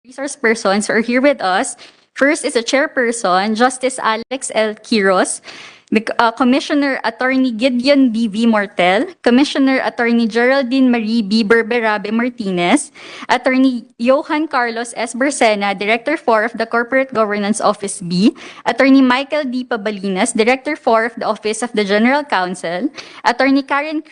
resource persons who are here with us. First is a chairperson, Justice Alex L. Quiros, Commissioner Attorney Gideon B.V. Mortel, Commissioner Attorney Geraldine Marie B. Berberabe Martinez, Attorney Johan Carlos S. Bersena, Director 4 of the Corporate Governance Office B, Attorney Michael D. Pabalinas, Director 4 of the Office of the General Counsel, Attorney Karen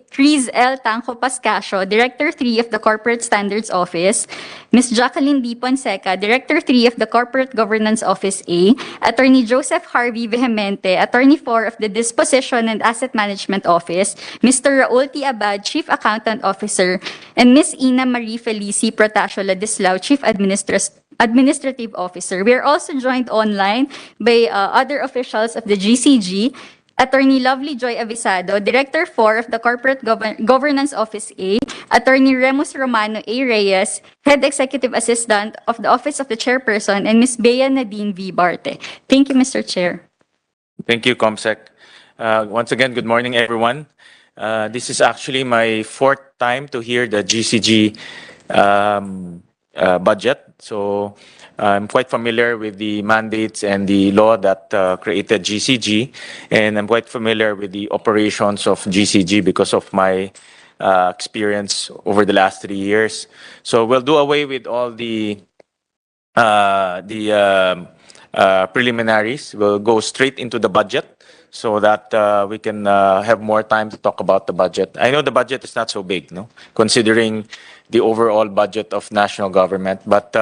Criz L. Tanco Pascasio, Director 3 of the Corporate Standards Office, Ms. Jacqueline D. Ponseca, Director 3 of the Corporate Governance Office A, Attorney Joseph Harvey Vehemente, Attorney 4 of the Disposition and Asset Management Office, Mr. Raul T. Abad, Chief Accountant Officer, and Ms. Ina Marie Felici Protasio Ladislao, Chief Administrative Officer. We are also joined online by other officials of the GCG, Attorney Lovely Joy Avisado, Director 4 of the Corporate Governance Office A, Attorney Remus Romano A. Reyes, Head Executive Assistant of the Office of the Chairperson, and Ms. Bea Nadine V. Barte. Thank you, Mr. Chair. Thank you, Comsec. Once again, good morning, everyone. This is actually my fourth time to hear the GCG budget. So I'm quite familiar with the mandates and the law that created GCG, and I'm quite familiar with the operations of GCG because of my experience over the last 3 years. So we'll do away with all the preliminaries. We'll go straight into the budget so that we can have more time to talk about the budget. I know the budget is not so big, no, considering the overall budget of national government, but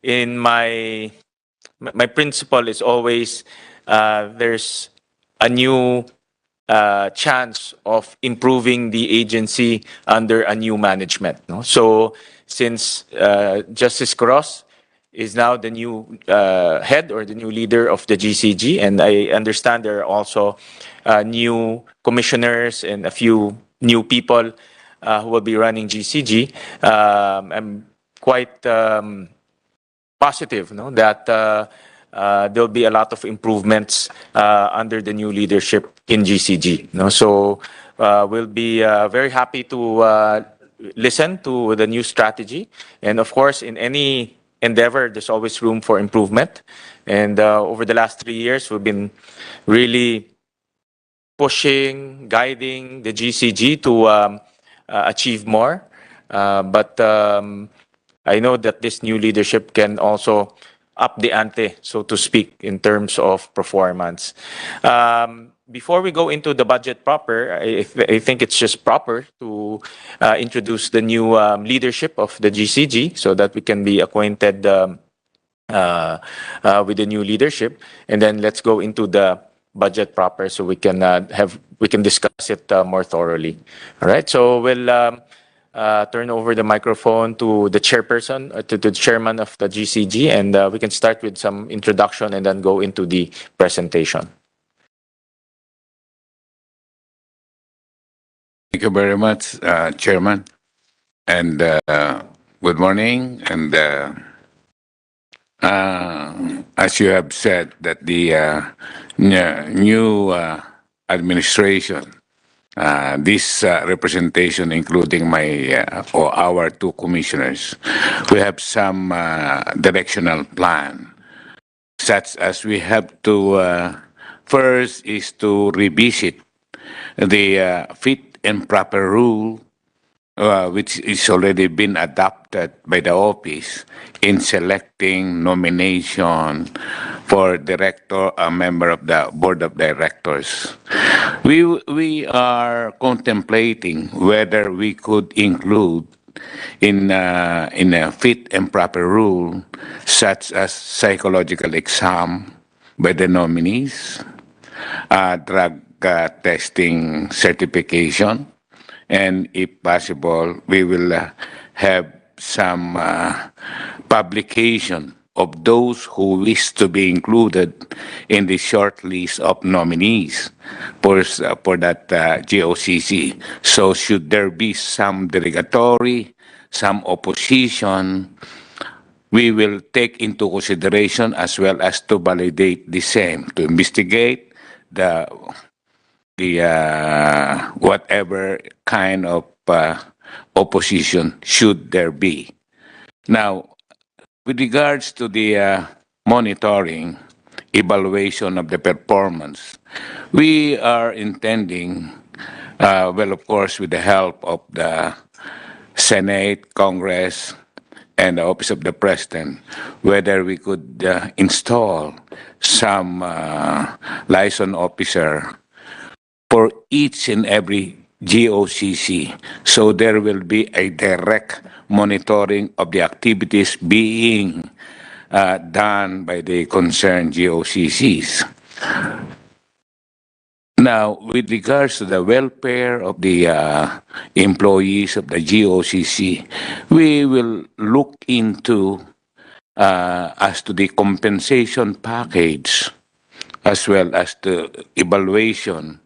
in my principle is always there's a new chance of improving the agency under a new management. No? So since Justice Cross is now the new head or the new leader of the GCG, and I understand there are also new commissioners and a few new people who will be running GCG. I'm quite positive, no, that there'll be a lot of improvements under the new leadership in GCG. No? So we'll be very happy to listen to the new strategy. And of course, in any endeavor, there's always room for improvement. And over the last 3 years, we've been really pushing, guiding the GCG to achieve more. But I know that this new leadership can also up the ante, so to speak, in terms of performance. Before we go into the budget proper, I think it's just proper to introduce the new leadership of the GCG so that we can be acquainted with the new leadership, and then let's go into the budget proper so we can discuss it more thoroughly. All right, so we'll turn over the microphone to the chairperson, to the chairman of the GCG, and we can start with some introduction and then go into the presentation. Thank you very much, Chairman, and good morning. And as you have said, that the new administration, this representation, including my or our two commissioners, we have some directional plan, such as we have to first is to revisit the fit and proper rule, which is already been adopted by the office in selecting nomination for director, a member of the board of directors. We are contemplating whether we could include in a fit and proper rule, such as psychological exam by the nominees, drug testing certification, and if possible, we will have some publication of those who wish to be included in the short list of nominees for that GOCC. So should there be some derogatory, some opposition, we will take into consideration as well as to validate the same, to investigate the whatever kind of opposition should there be. Now, with regards to the monitoring, evaluation of the performance, we are intending, well, of course, with the help of the Senate, Congress, and the Office of the President, whether we could install some liaison officer for each and every GOCC. So there will be a direct monitoring of the activities being done by the concerned GOCCs. Now, with regards to the welfare of the employees of the GOCC, we will look into as to the compensation package as well as the evaluation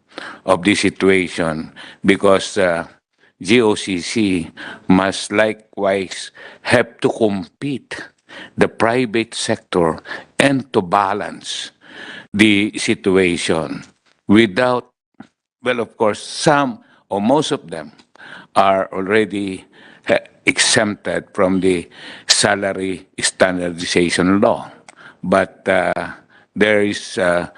of the situation, because GOCC must likewise have to compete the private sector and to balance the situation without, well, of course, some or most of them are already exempted from the salary standardization law. But there is a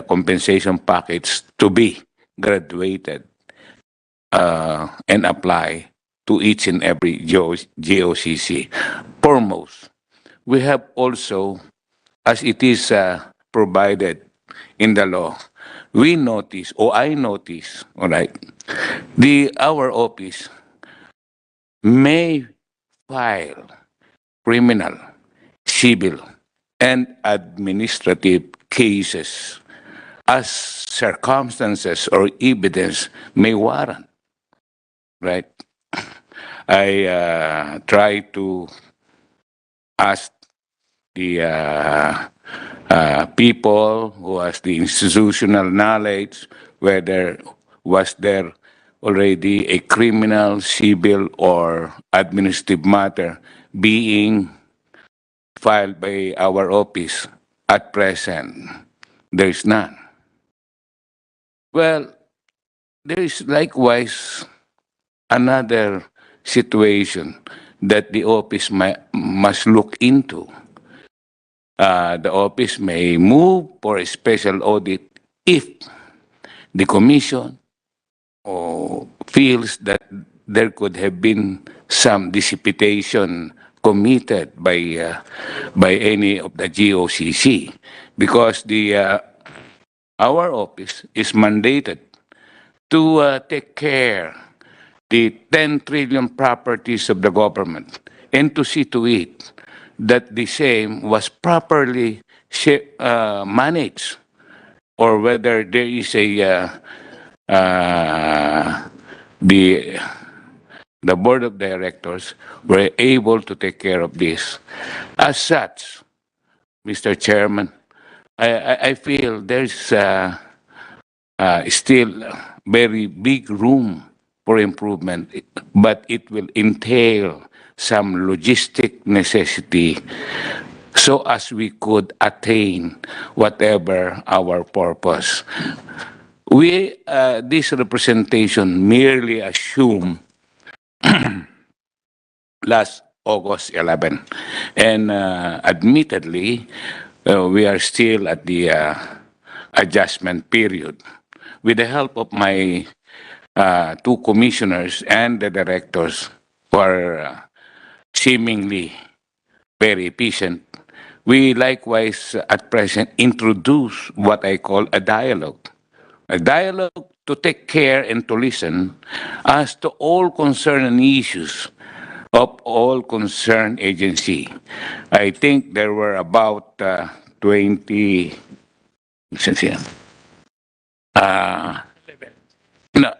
compensation package to be graduated and apply to each and every GOCC. Foremost, we have also, as it is provided in the law, we notice, or I notice, all right, our office may file criminal, civil, and administrative cases as circumstances or evidence may warrant, right? I try to ask the people who has the institutional knowledge whether was there already a criminal, civil, or administrative matter being filed by our office. At present, there is none. Well, there is likewise another situation that the office must look into. The office may move for a special audit if the commission feels that there could have been some dissipation committed by any of the GOCC, because our office is mandated to take care the 10 trillion properties of the government and to see to it that the same was properly managed, or whether there is the board of directors were able to take care of this. As such, Mr. Chairman, I feel there's still very big room for improvement, but it will entail some logistic necessity so as we could attain whatever our purpose. This representation merely assume last August 11, and admittedly, we are still at the adjustment period. With the help of my two commissioners and the directors who are seemingly very efficient, we likewise at present introduce what I call a dialogue to take care and to listen as to all concern and issues of all concerned agency. I think there were about 20, no,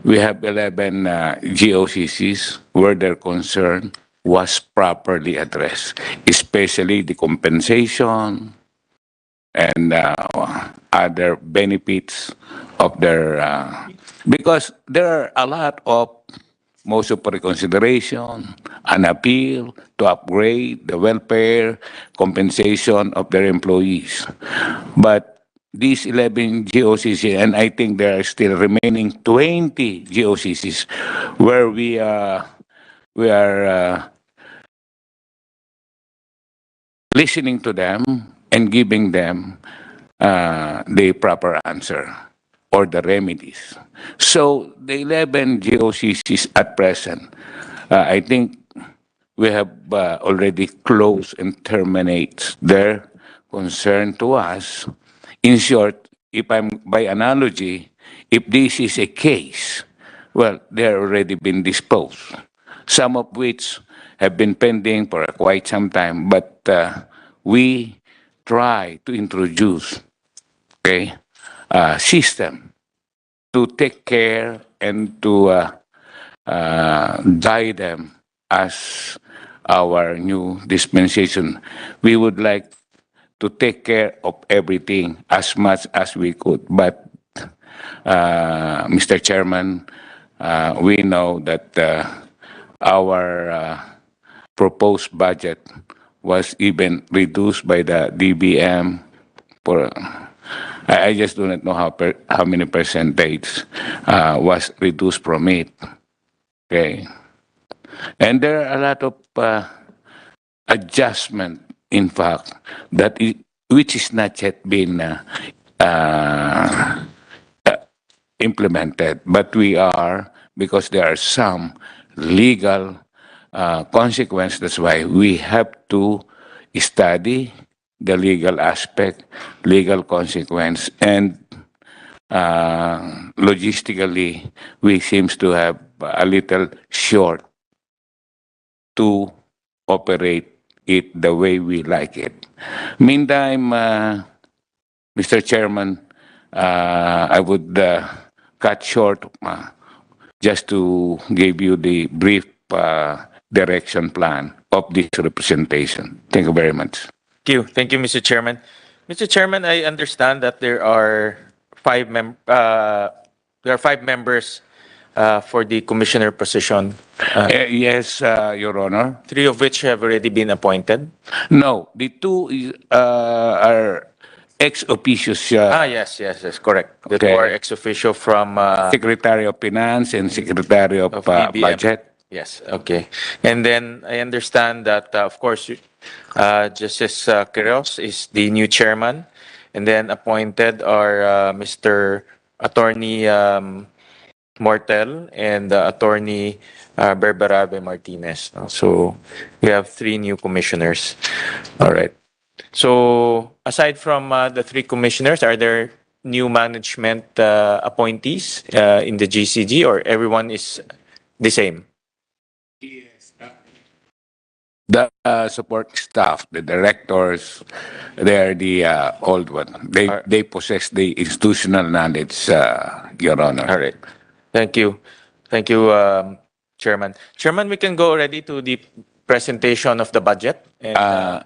we have 11 GOCCs where their concern was properly addressed, especially the compensation and other benefits of their, because there are a lot of motion for reconsideration, an appeal to upgrade the welfare compensation of their employees. But these 11 GOCC, and I think there are still remaining 20 GOCCs where we are listening to them and giving them the proper answer or the remedies. So the 11 GOCCs at present, I think we have already closed and terminate their concern to us. In short, if I'm by analogy, if this is a case, well, they're already been disposed. Some of which have been pending for quite some time, but we try to introduce a system to take care and to guide them as our new dispensation. We would like to take care of everything as much as we could. But, Mr. Chairman, we know that our proposed budget was even reduced by the DBM for, I just do not know how many percentage was reduced from it. Okay. And there are a lot of adjustment, in fact, which is not yet been implemented, but we are, because there are some legal consequences. That's why we have to study the legal aspect, legal consequence, and logistically, we seems to have a little short to operate it the way we like it. Meantime, Mr. Chairman, I would cut short just to give you the brief direction plan of this representation. Thank you very much. Thank you, Mr. Chairman. Mr. Chairman, I understand that there are five members for the commissioner position. Yes, Your Honor. Three of which have already been appointed. No, the two are ex officios. Yes, correct. The two Okay. are ex officio from Secretary of Finance and Secretary of DBM. Budget. Yes, okay. And then I understand that, of course, Justice Quiroz is the new chairman. And then appointed are Mr. Attorney Mortel and Attorney Berberabe Martinez. So we have three new commissioners. All right. So aside from the three commissioners, are there new management appointees in the GCG, or everyone is the same? The support staff, the directors, they are the old one. They possess the institutional knowledge, Your Honor. All right. Thank you. Thank you, Chairman. Chairman, we can go already to the presentation of the budget. And,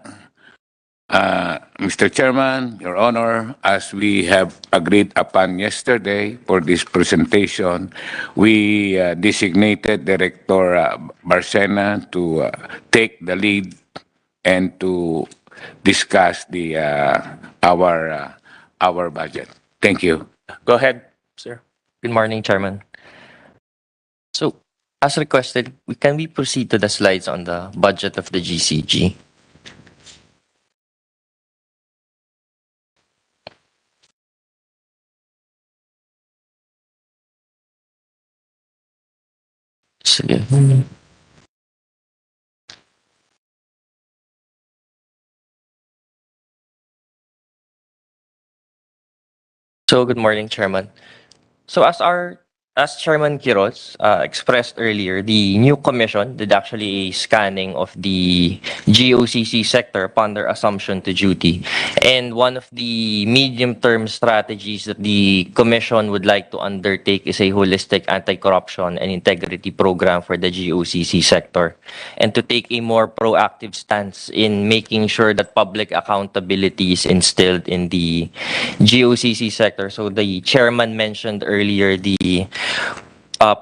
Mr. Chairman, Your Honor, as we have agreed upon yesterday for this presentation, we designated Director Barcena to take the lead and to discuss our budget. Thank you. go ahead, sir. Good morning, Chairman. So, as requested, can we proceed to the slides on the budget of the GCG? Sige. So, good morning, Chairman. So, as Chairman Quiroz expressed earlier, the new commission did actually a scanning of the GOCC sector upon their assumption to duty. And one of the medium-term strategies that the commission would like to undertake is a holistic anti-corruption and integrity program for the GOCC sector, and to take a more proactive stance in making sure that public accountability is instilled in the GOCC sector. So the chairman mentioned earlier the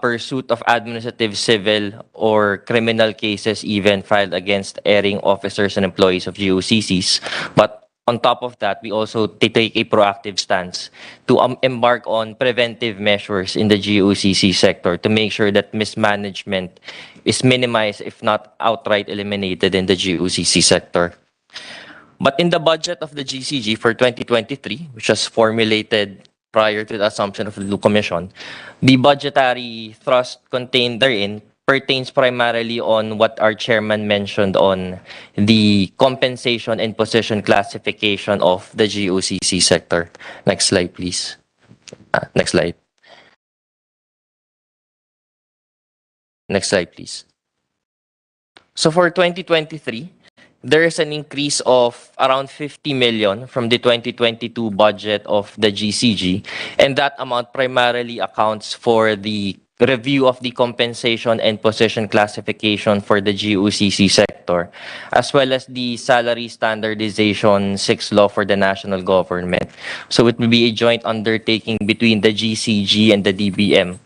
pursuit of administrative, civil, or criminal cases even filed against erring officers and employees of GOCCs. But on top of that, we also take a proactive stance to embark on preventive measures in the GOCC sector to make sure that mismanagement is minimized, if not outright eliminated in the GOCC sector. But in the budget of the GCG for 2023, which was formulated prior to the assumption of the new commission, the budgetary thrust contained therein pertains primarily on what our chairman mentioned on the compensation and position classification of the GOCC sector. Next slide, please. Next slide. Next slide, please. So for 2023, there is an increase of around 50 million from the 2022 budget of the GCG, and that amount primarily accounts for the review of the compensation and position classification for the GOCC sector, as well as the salary standardization 6 law for the national government. So it will be a joint undertaking between the GCG and the DBM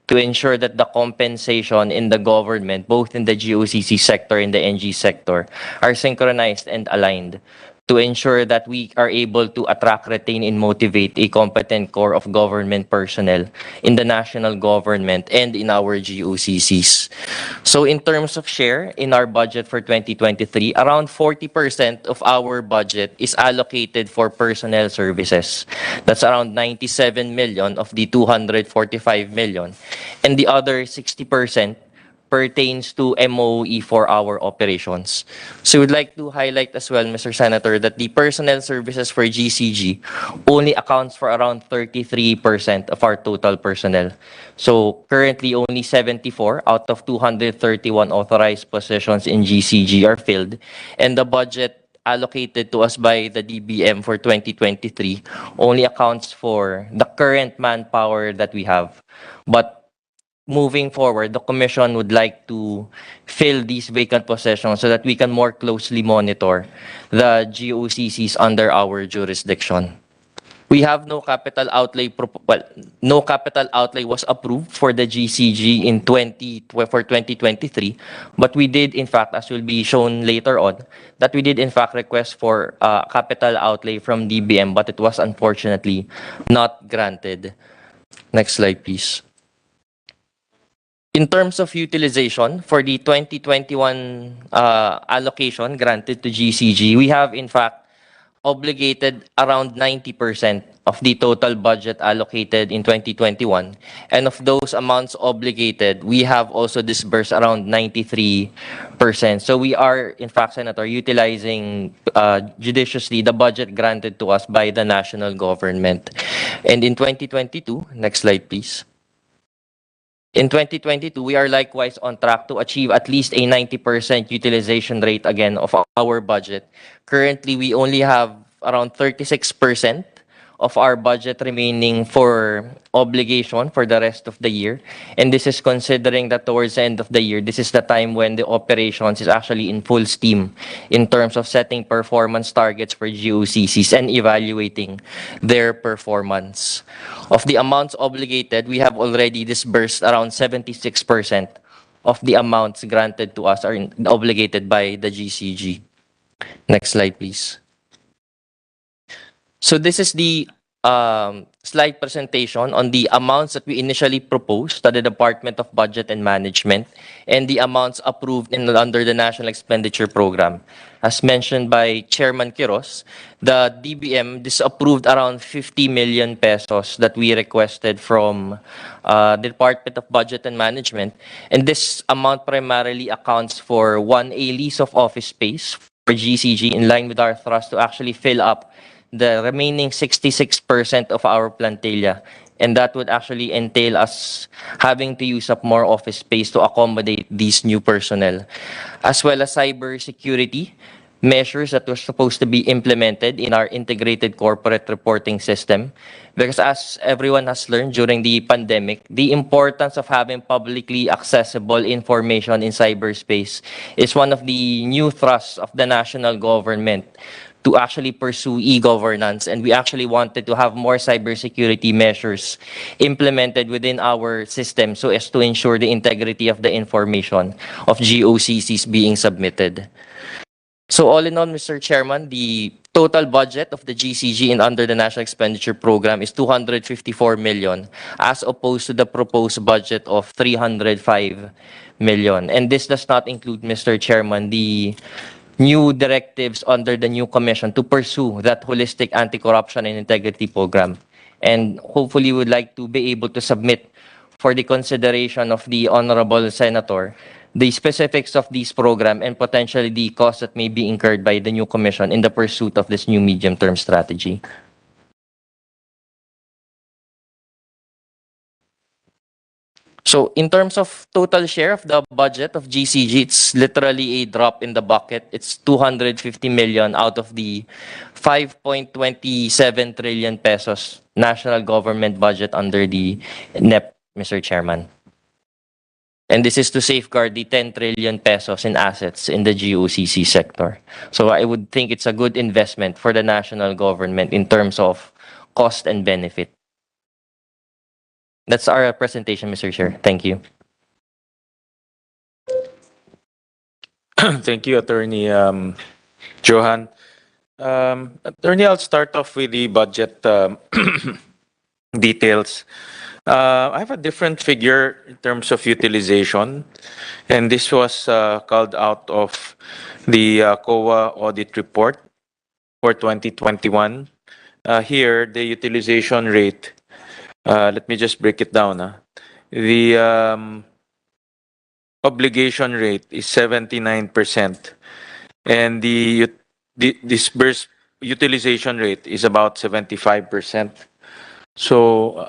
to ensure that the compensation in the government, both in the GOCC sector and the NG sector, are synchronized and aligned to ensure that we are able to attract, retain, and motivate a competent core of government personnel in the national government and in our GOCCs. So in terms of share in our budget for 2023, around 40% of our budget is allocated for personnel services. That's around 97 million of the 245 million. And the other 60% pertains to MOE for our operations. So we'd like to highlight as well, Mr. Senator, that the personnel services for GCG only accounts for around 33% of our total personnel. So currently only 74 out of 231 authorized positions in GCG are filled, and the budget allocated to us by the DBM for 2023 only accounts for the current manpower that we have. But moving forward, the Commission would like to fill these vacant positions so that we can more closely monitor the GOCCs under our jurisdiction. We have no capital outlay, no capital outlay was approved for the GCG for 2023, but we did, in fact, as will be shown later on, that we did, in fact, request for capital outlay from DBM, but it was unfortunately not granted. Next slide, please. In terms of utilization for the 2021 allocation granted to GCG, we have in fact obligated around 90% of the total budget allocated in 2021. And of those amounts obligated, we have also disbursed around 93%. So we are, in fact, Senator, utilizing judiciously the budget granted to us by the national government. And in 2022, next slide, please. In 2022, we are likewise on track to achieve at least a 90% utilization rate again of our budget. Currently, we only have around 36% of our budget remaining for obligation for the rest of the year. And this is considering that towards the end of the year, this is the time when the operations is actually in full steam in terms of setting performance targets for GOCCs and evaluating their performance. Of the amounts obligated, we have already disbursed around 76% of the amounts granted to us are obligated by the GCG. Next slide, please. So this is the slide presentation on the amounts that we initially proposed to the Department of Budget and Management and the amounts approved under the National Expenditure Program. As mentioned by Chairman Quiros, the DBM disapproved around 50 million pesos that we requested from the Department of Budget and Management. And this amount primarily accounts for a lease of office space for GCG in line with our thrust to actually fill up the remaining 66% of our plantilla. And that would actually entail us having to use up more office space to accommodate these new personnel, as well as cybersecurity measures that were supposed to be implemented in our integrated corporate reporting system. Because as everyone has learned during the pandemic, the importance of having publicly accessible information in cyberspace is one of the new thrusts of the national government to actually pursue e-governance, and we actually wanted to have more cybersecurity measures implemented within our system so as to ensure the integrity of the information of GOCCs being submitted. So all in all, Mr. Chairman, the total budget of the GCG and under the National Expenditure Program is 254 million as opposed to the proposed budget of 305 million. And this does not include, Mr. Chairman, the new directives under the new commission to pursue that holistic anti-corruption and integrity program. And hopefully would like to be able to submit for the consideration of the Honorable Senator the specifics of this program and potentially the costs that may be incurred by the new commission in the pursuit of this new medium-term strategy. So in terms of total share of the budget of GCG, it's literally a drop in the bucket. It's 250 million out of the 5.27 trillion pesos national government budget under the NEP, Mr. Chairman. And this is to safeguard the 10 trillion pesos in assets in the GOCC sector. So I would think it's a good investment for the national government in terms of cost and benefit. That's our presentation, Mr. Chair. Thank you. Thank you, Attorney Johan. Attorney, I'll start off with the budget details. I have a different figure in terms of utilization, and this was called out of the COA audit report for 2021. Here, the utilization rate, let me just break it down. The obligation rate is 79%, and the disbursed utilization rate is about 75%. So,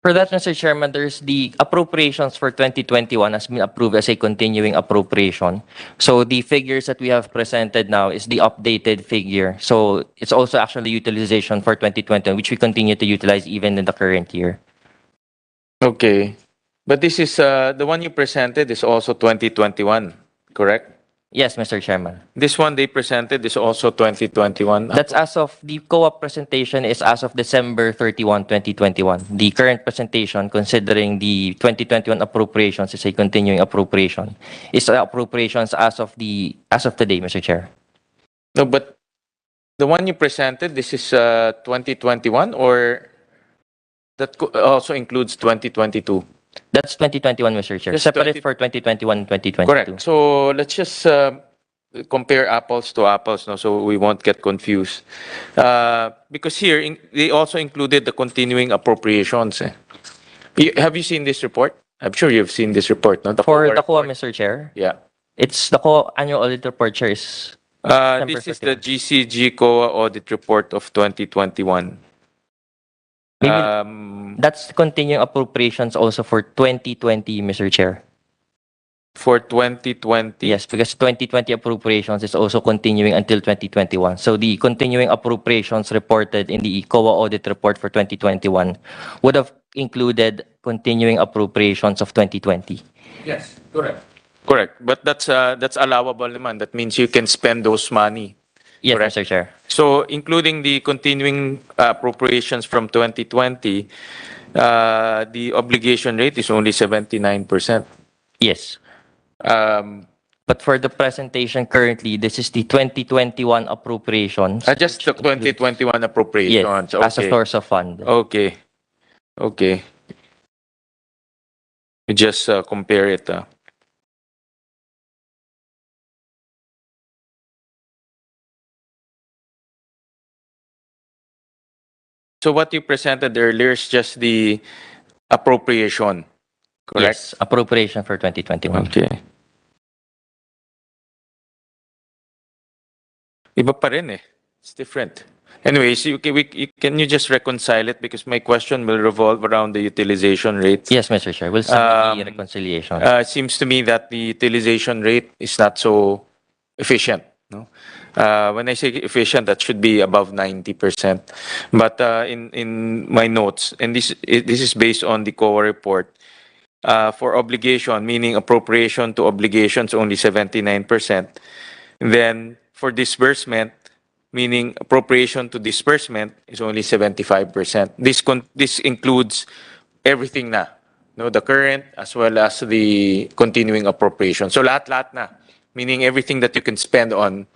For that, Mr. Chairman, there's the appropriations for 2021 has been approved as a continuing appropriation. So the figures that we have presented now is the updated figure. So it's also actually utilization for 2020, which we continue to utilize even in the current year. okay. But this is, the one you presented is also 2021, correct? Yes, Mr. Chairman. This one they presented is also 2021. That's as of the co-op presentation is as of December 31, 2021. The current presentation, considering the 2021 appropriations is a continuing appropriation, is appropriations as of today, Mr. Chair. No, but the one you presented, this is 2021, or that also includes 2022? That's 2021, Mr. Chair. That's Separate for 2021 and 2022. Correct. So let's just compare apples to apples, no, so we won't get confused. Because here, they also included the continuing appropriations. Have you seen this report? I'm sure you've seen this report, no? For the COA, report. Mr. Chair, Yeah. it's the COA annual audit report, Chair, is This is the GCG COA audit report of 2021. Maybe that's continuing appropriations also for 2020, Mr. Chair. For 2020. Yes, because 2020 appropriations is also continuing until 2021. So the continuing appropriations reported in the COA audit report for 2021 would have included continuing appropriations of 2020. Yes, correct. Correct. But that's allowable naman. That means you can spend those money. Yes, Correct. Mr. Chair. So including the continuing appropriations from 2020, the obligation rate is only 79%. Yes. Um, But for the presentation currently, this is the 2021 appropriations. just the 2021 Yes, appropriations. as a Okay. source of fund. Okay. Okay. You just compare it. So what you presented earlier is just the appropriation, correct? Yes, appropriation for 2021. Okay. Iba pa rin eh. It's different. Anyways, can you just reconcile it? Because my question will revolve around the utilization rate. Yes, Mr. Chair. We'll submit the reconciliation. It seems to me that the utilization rate is not so efficient. No? When I say efficient, that should be above 90%. But in my notes, and this is based on the COA report, for obligation, meaning appropriation to obligations, only 79%. And then for disbursement, meaning appropriation to disbursement, is only 75%. This includes everything na, no, the current as well as the continuing appropriation. So lahat na, meaning everything that you can spend on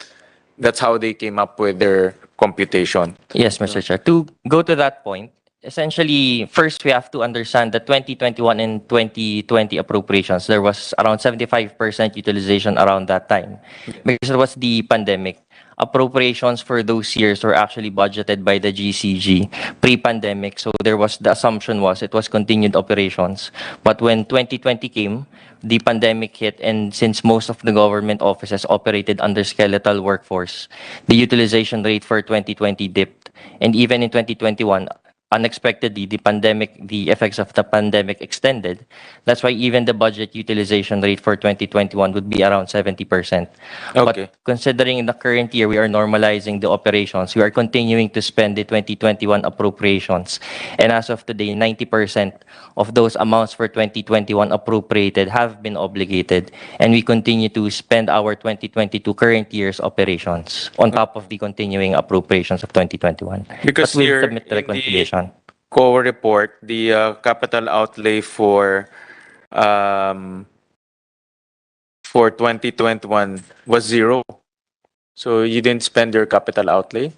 That's how they came up with their computation. Yes, Mr. Chair. To go to that point, essentially, first we have to understand that 2021 and 2020 appropriations, there was around 75% utilization around that time because it was the pandemic. Appropriations for those years were actually budgeted by the GCG pre-pandemic. So the assumption was it was continued operations. But when 2020 came, the pandemic hit, and since most of the government offices operated under skeletal workforce, the utilization rate for 2020 dipped. And even in 2021, unexpectedly, the effects of the pandemic extended. That's why even the budget utilization rate for 2021 would be around 70%. Okay. But considering in the current year, we are normalizing the operations, we are continuing to spend the 2021 appropriations. And as of today, 90% of those amounts for 2021 appropriated have been obligated. And we continue to spend our 2022 current year's operations on top of the continuing appropriations of 2021. Because But we'll here submit the in the reconciliation. COA report, the capital outlay for 2021 was zero. So you didn't spend your capital outlay?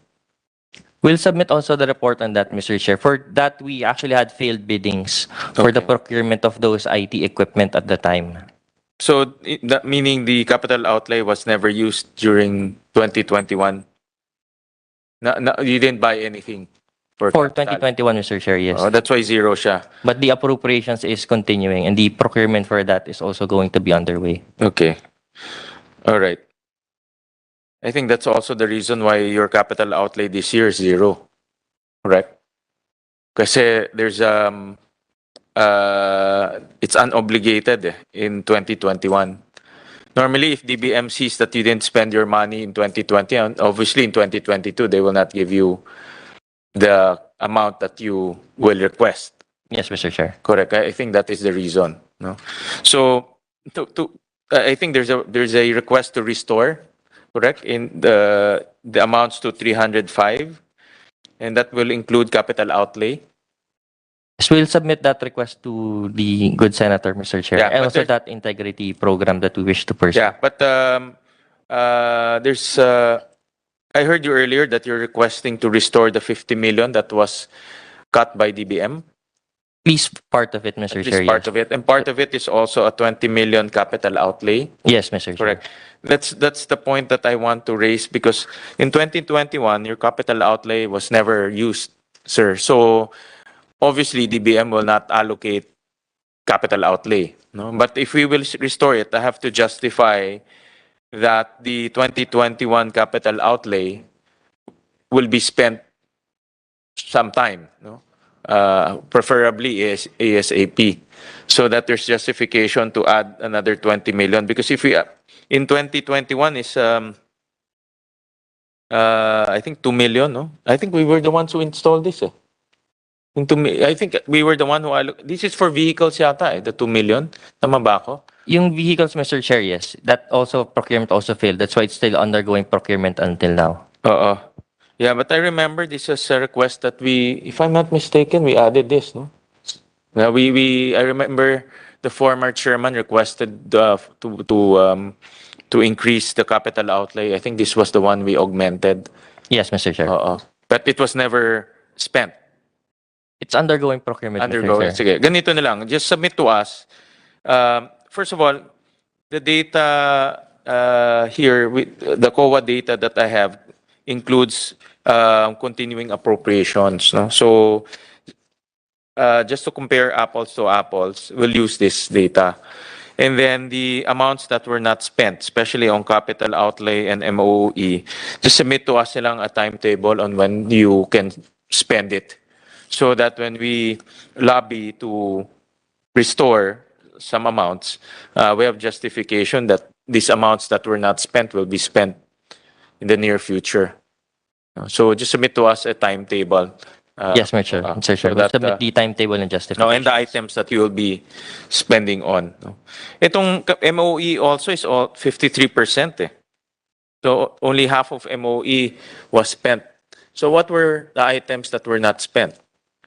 We'll submit also the report on that, Mr. Chair. For that, we actually had failed biddings for the Okay. procurement of those IT equipment at the time. So that meaning the capital outlay was never used during 2021? You didn't buy anything for For capital? 2021, Mr. Chair, yes. Oh, that's why zero siya. But the appropriations is continuing, and the procurement for that is also going to be underway. Okay. All right. I think that's also the reason why your capital outlay this year is zero. Correct? Kasi there's it's unobligated in 2021. Normally, if DBM sees that you didn't spend your money in 2020, and obviously in 2022, they will not give you the amount that you will request. Yes, Mr. Chair. Correct. I think that is the reason. No. So I think there's a request to restore. Correct. In the amounts to 305, and that will include capital outlay. So we'll submit that request to the good senator, Mr. Chair, Yeah, and but also there- that integrity program that we wish to pursue. Yeah, but there's. I heard you earlier that you're requesting to restore the 50 million that was cut by DBM. At least part of it, Mr. At Chair. least part of it, and part of it is also a 20 million capital outlay. Yes, Mr. Chair. Correct. That's the point that I want to raise, because in 2021 your capital outlay was never used, sir. So obviously DBM will not allocate capital outlay, no? But if we will restore it, I have to justify that the 2021 capital outlay will be spent sometime, no? Preferably ASAP, so that there's justification to add another 20 million. Because if we in 2021 is I think 2 million, no? I think we were the ones who installed this. I think we were the one who this is for vehicles yata, the 2 million. Tama ba ako? Yung vehicles, Mr. Chair, yes. That also, procurement also failed. That's why it's still undergoing procurement until now. Yeah, but I remember this was a request that we, if I'm not mistaken, we added this, no? Yeah, I remember the former chairman requested to increase the capital outlay. I think this was the one we augmented. Yes, Mr. Chair. But it was never spent. It's undergoing procurement, Undergoing. Mr. Chair. Sige, ganito na lang. Just submit to us. First of all, the data here, the COA data that I have includes continuing appropriations. No? So just to compare apples to apples, we'll use this data. And then the amounts that were not spent, especially on capital outlay and MOE, just submit to us a timetable on when you can spend it, so that when we lobby to restore some amounts, we have justification that these amounts that were not spent will be spent in the near future. So just submit to us a timetable. Yes, Mr. Chair. Mr. Chair. so We'll that, submit the timetable and justification. No, and the items that you will be spending on. No? Itong MOE also is all 53%. Eh. So only half of MOE was spent. So what were the items that were not spent?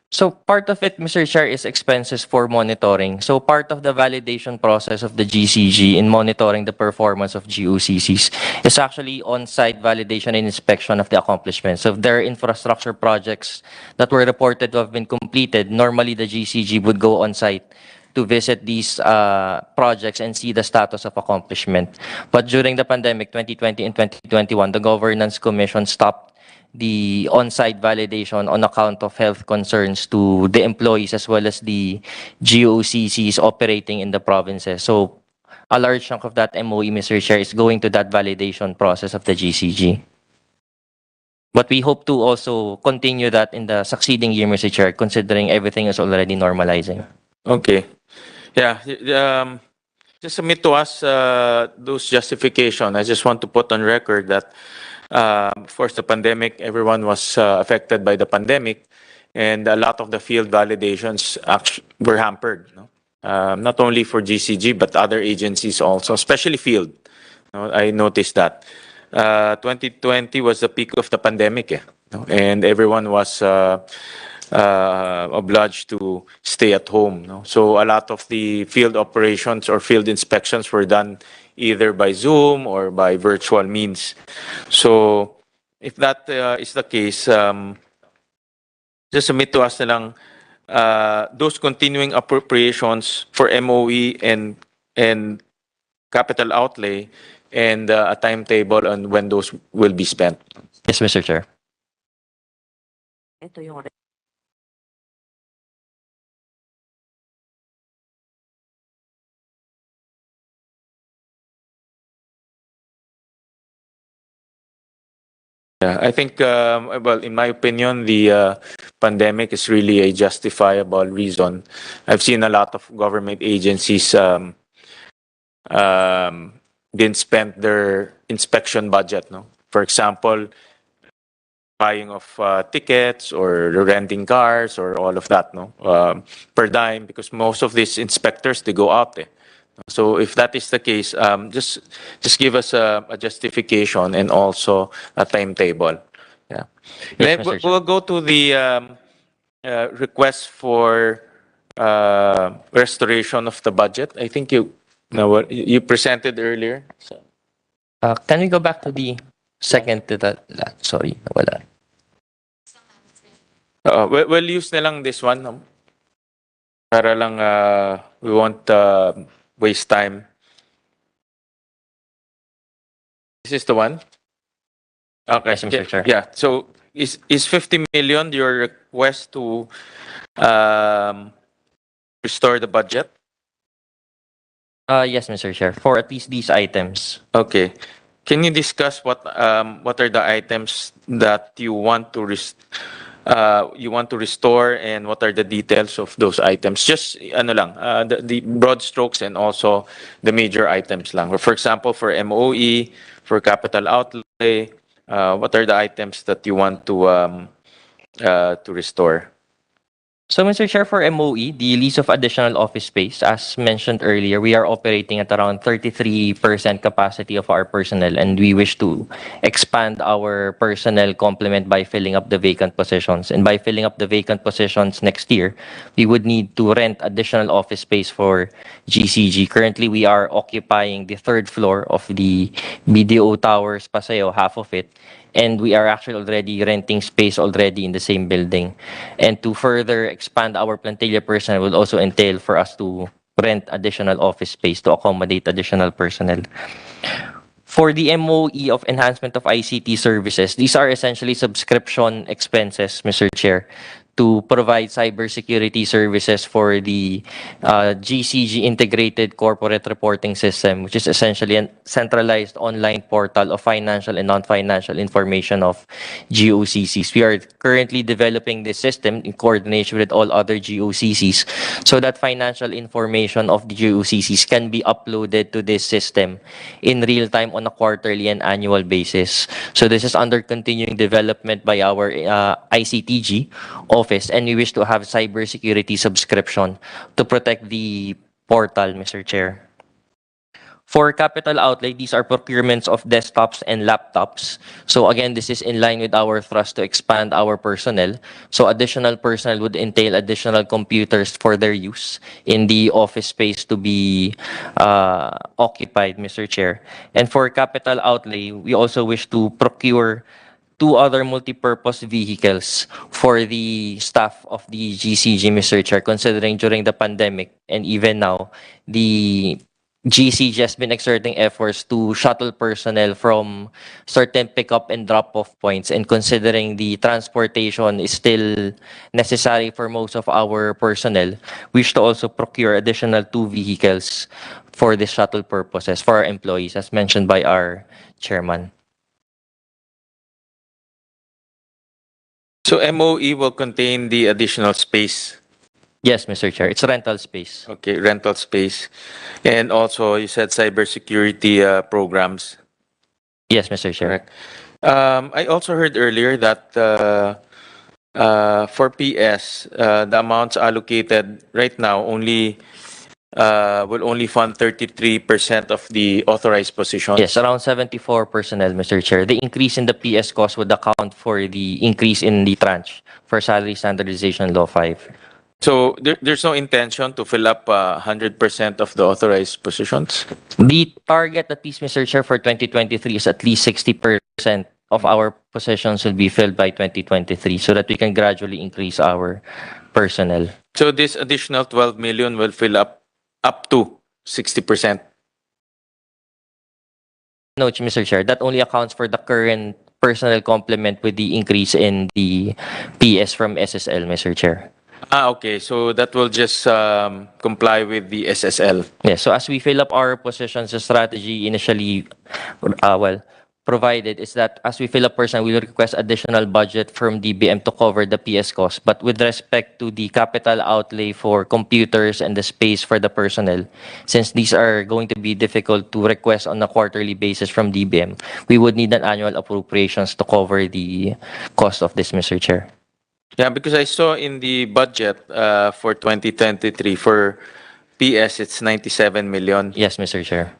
So part of it, Mr. Chair, is expenses for monitoring. So part of the validation process of the GCG in monitoring the performance of GOCCs is actually on-site validation and inspection of the accomplishments. So if there are infrastructure projects that were reported to have been completed, normally the GCG would go on-site to visit these projects and see the status of accomplishment. But during the pandemic, 2020 and 2021, the Governance Commission stopped the on-site validation on account of health concerns to the employees as well as the GOCCs operating in the provinces. So a large chunk of that MOE, Mr. Chair, is going to that validation process of the GCG. But we hope to also continue that in the succeeding year, Mr. Chair, considering everything is already normalizing. Okay. Yeah. Just submit to us those justification. I just want to put on record that, of course, the pandemic, everyone was affected by the pandemic, and a lot of the field validations were hampered. No? Not only for GCG, but other agencies also, especially field. No, I noticed that. 2020 was the peak of the pandemic, no? And everyone was obliged to stay at home. No? So a lot of the field operations or field inspections were done either by Zoom or by virtual means. So if that is the case, just submit to us na lang those continuing appropriations for MOE and capital outlay and a timetable on when those will be spent. Yes, Mr. Chair. Ito yung Yeah, I think, well, in my opinion, the pandemic is really a justifiable reason. I've seen a lot of government agencies didn't spend their inspection budget. No, for example, buying of tickets or renting cars or all of that. No, per dime, because most of these inspectors they go out. So if that is the case, just give us a justification and also a timetable. Yeah. Then Mr. we'll go to the request for restoration of the budget. I think you presented earlier. So. Can we go back to the second to that? Sorry, wala. We'll use na lang this one. No? Para lang we won't waste time. This is the one? Okay. Yes, Mr. Chair. Yeah. So is 50 million your request to restore the budget? Yes, Mr. Chair, for at least these items. Okay. Can you discuss what are the items that you want to restore and what are the details of those items? Just ano lang, the broad strokes and also the major items lang. For example, for MOE, for capital outlay, what are the items that you want to restore? So, Mr. Chair, for MOE, the lease of additional office space, as mentioned earlier, we are operating at around 33% capacity of our personnel, and we wish to expand our personnel complement by filling up the vacant positions. And by filling up the vacant positions next year, we would need to rent additional office space for GCG. Currently, we are occupying the third floor of the BDO Towers Paseo, half of it. And we are actually already renting space already in the same building. And to further expand our plantilla personnel will also entail for us to rent additional office space to accommodate additional personnel. For the MOE of enhancement of ICT services, these are essentially subscription expenses, Mr. Chair, to provide cybersecurity services for the GCG integrated corporate reporting system, which is essentially a centralized online portal of financial and non-financial information of GOCCs. We are currently developing this system in coordination with all other GOCCs so that financial information of the GOCCs can be uploaded to this system in real time on a quarterly and annual basis. So this is under continuing development by our ICTG office, and we wish to have cybersecurity subscription to protect the portal, Mr. Chair. For capital outlay, these are procurements of desktops and laptops. So again, this is in line with our thrust to expand our personnel. So additional personnel would entail additional computers for their use in the office space to be occupied, Mr. Chair. And for capital outlay, we also wish to procure two other multi-purpose vehicles for the staff of the GCG, Mr. Chair, considering during the pandemic and even now, the GCG has been exerting efforts to shuttle personnel from certain pickup and drop-off points, and considering the transportation is still necessary for most of our personnel, we wish to also procure additional two vehicles for the shuttle purposes for our employees, as mentioned by our chairman. So MOE will contain the additional space. Yes, Mr. Chair. It's rental space. Okay, rental space. And also, you said cybersecurity programs. Yes, Mr. Chair. Correct. I also heard earlier that for PS, the amounts allocated right now will only fund 33% of the authorized positions. Yes, around 74 personnel, Mr. Chair. The increase in the PS cost would account for the increase in the tranche for salary standardization law 5. So there's no intention to fill up 100% of the authorized positions? The target, at least, Mr. Chair, for 2023 is at least 60% of our positions will be filled by 2023 so that we can gradually increase our personnel. So this additional 12 million will fill up to 60%? No, Mr. Chair, that only accounts for the current personnel complement with the increase in the PS from SSL, Mr. Chair. Okay. So that will just comply with the SSL. Yes, so as we fill up our positions, the strategy initially, provided is that as we fill up personnel, we will request additional budget from DBM to cover the PS cost. But with respect to the capital outlay for computers and the space for the personnel, since these are going to be difficult to request on a quarterly basis from DBM, we would need an annual appropriations to cover the cost of this, Mr. Chair. Yeah, because I saw in the budget for 2023 for PS, it's 97 million. Yes, Mr. Chair.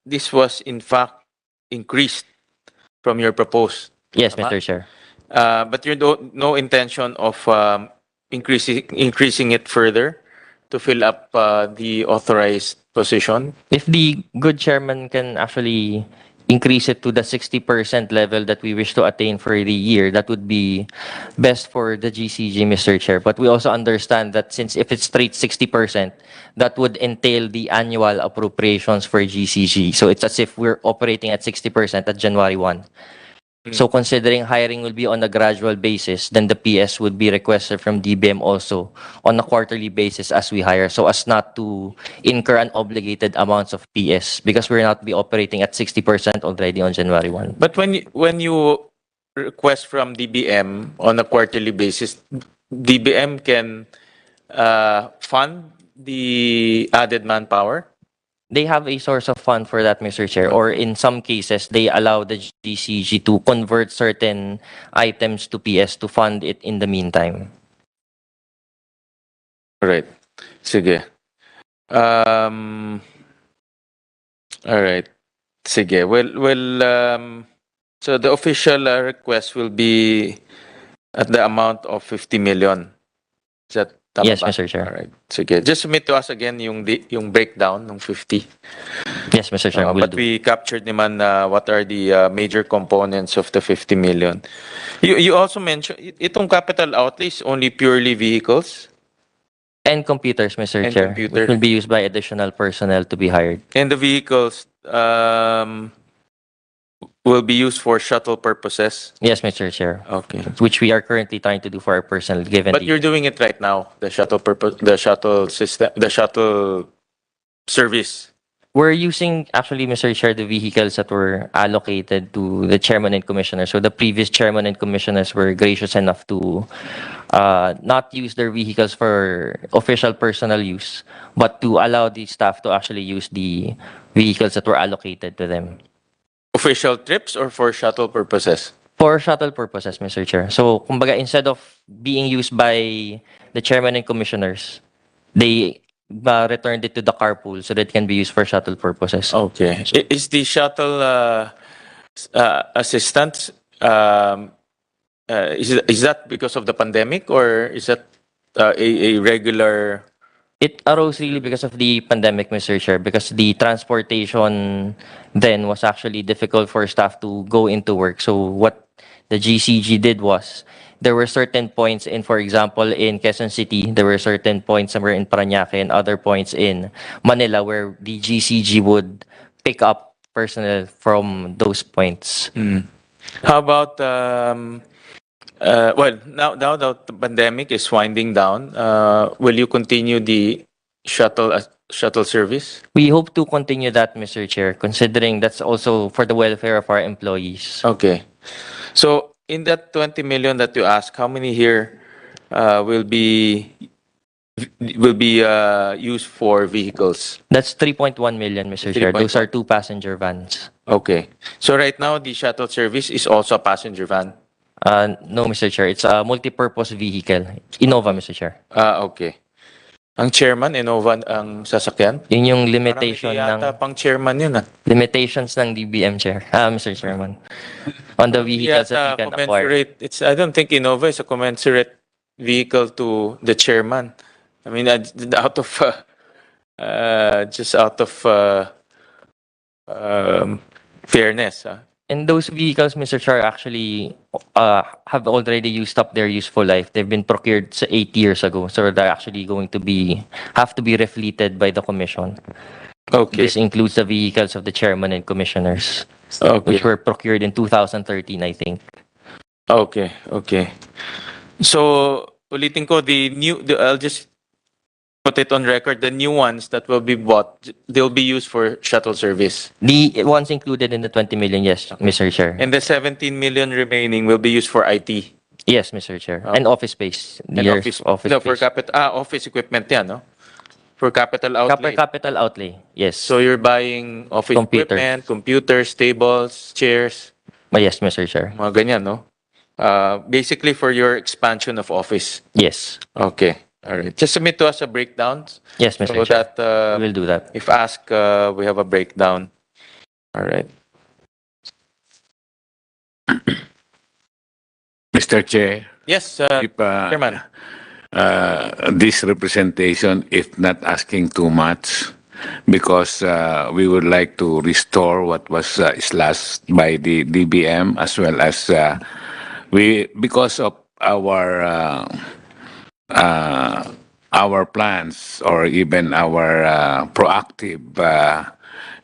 This was in fact increased from your proposed. Yes, Mr. Chair. But you don't no intention of increasing it further to fill up the authorized position. If the good chairman can actually increase it to the 60% level that we wish to attain for the year, that would be best for the GCG, Mr. Chair. But we also understand that since if it's straight 60%, that would entail the annual appropriations for GCG. So it's as if we're operating at 60% at January 1. So considering hiring will be on a gradual basis, then the PS would be requested from DBM also on a quarterly basis as we hire, so as not to incur unobligated amounts of PS because we're not be operating at 60% already on January 1. But when you request from DBM on a quarterly basis, DBM can fund the added manpower? They have a source of fund for that, Mr. Chair, or in some cases, they allow the GCG to convert certain items to PS to fund it in the meantime. Right. Sige. All right. Sige. Well, so the official request will be at the amount of 50 million. Is that tama Yes, ba? Mr. Chair. All right. Sige. Just submit to us again yung breakdown ng 50. Yes, Mr. Chair, we'll But do. we captured naman what are the major components of the 50 million. You also mentioned itong capital outlay is only purely vehicles And computers, Mr. And Chair, computer. which will be used by additional personnel to be hired. and the vehicles will be used for shuttle purposes. Yes, Mr. Chair, Okay. which we are currently trying to do for our personnel, given But the... you're doing it right now, the shuttle system, the shuttle service. We're using, actually, Mr. Chair, the vehicles that were allocated to the chairman and commissioners. So the previous chairman and commissioners were gracious enough to not use their vehicles for official personal use, but to allow the staff to actually use the vehicles that were allocated to them. Official trips or for shuttle purposes? For shuttle purposes, Mr. Chair. So, kumbaga, instead of being used by the chairman and commissioners, they returned it to the carpool so that it can be used for shuttle purposes. Okay. Is the shuttle assistance, is that because of the pandemic, or is that a regular? It arose really because of the pandemic, Mr. Chair, because the transportation then was actually difficult for staff to go into work. So what the GCG did was there were certain points in, for example, in Quezon City, there were certain points somewhere in Parañaque and other points in Manila where the GCG would pick up personnel from those points. How about well, now that the pandemic is winding down, will you continue the shuttle service? We hope to continue that, Mr. Chair, considering that's also for the welfare of our employees. Okay. So in that 20 million that you asked, how many here will be used for vehicles? That's 3.1 million, Mr. Chair. Those are 2 passenger vans. Okay. So right now the shuttle service is also a passenger van. No, Mr. Chair. It's a multi-purpose vehicle. Innova, Mr. Chair. Okay. Ang chairman, Innova ang sasakyan? Yun yung Parang limitation hindi yata ng pang chairman yun limitations ng DBM, Chair. Mr. Chairman. On the vehicles that we can acquire. Commensurate. I don't think Innova is a commensurate vehicle to the chairman. I mean, out of just out of fairness. And those vehicles, Mr. Chair, actually have already used up their useful life. They've been procured 8 years ago. So they're actually going to have to be refleeted by the commission. Okay. This includes the vehicles of the chairman and commissioners, Okay. which were procured in 2013, I think. Okay. So ulitin ko, I'll just put it on record, the new ones that will be bought, they'll be used for shuttle service. The ones included in the 20 million, yes, Mr. Chair. And the 17 million remaining will be used for IT. Yes, Mr. Chair. And office space. And Years office no, for space. office equipment yan, no? For capital outlay. Capital outlay, yes. So you're buying office Computers. equipment, computers, tables, chairs, Yes, Mr. Chair. mga ganyan, no? Basically for your expansion of office. Yes. Okay. All right. Just submit to us a breakdown. Yes, Mr. So Chair. that We will do that. if asked, we have a breakdown. All right. Mr. Chair, Yes, if, Chairman. this representation, if not asking too much, because we would like to restore what was slashed by the DBM, as well as because of our plans, or even our proactive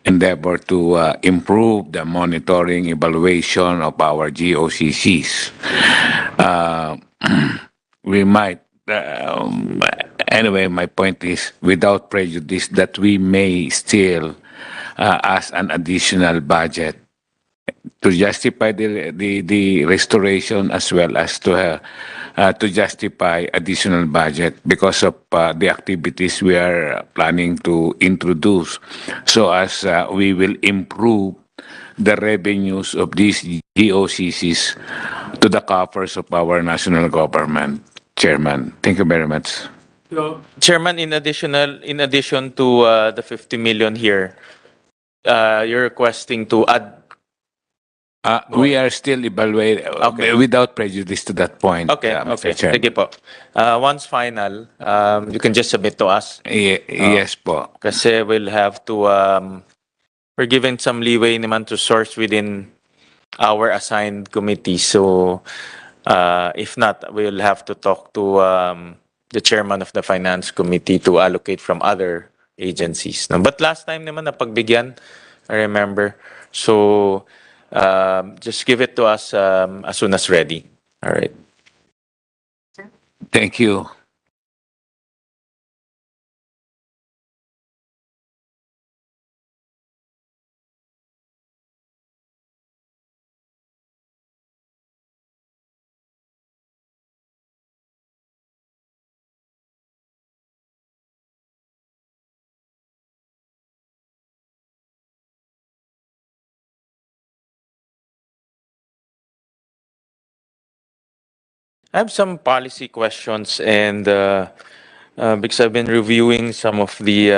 endeavor to improve the monitoring evaluation of our GOCCs. We might, anyway, my point is, without prejudice, that we may still ask an additional budget to justify the restoration, as well as to justify additional budget because of the activities we are planning to introduce, so as we will improve the revenues of these GOCCs to the coffers of our national government. Chairman, thank you very much. Chairman, in addition to the 50 million here, you're requesting to add. We are still evaluating without prejudice to that point. Okay, Mr. Chair. Sige po. Once final, you can just submit to us. Yes po. Kasi we'll have to, we're given some leeway naman to source within our assigned committee. So, if not, we'll have to talk to the chairman of the finance committee to allocate from other agencies. No? But last time naman napagbigyan, I remember. So, just give it to us as soon as ready. All right. Thank you. I have some policy questions and because I've been reviewing some of the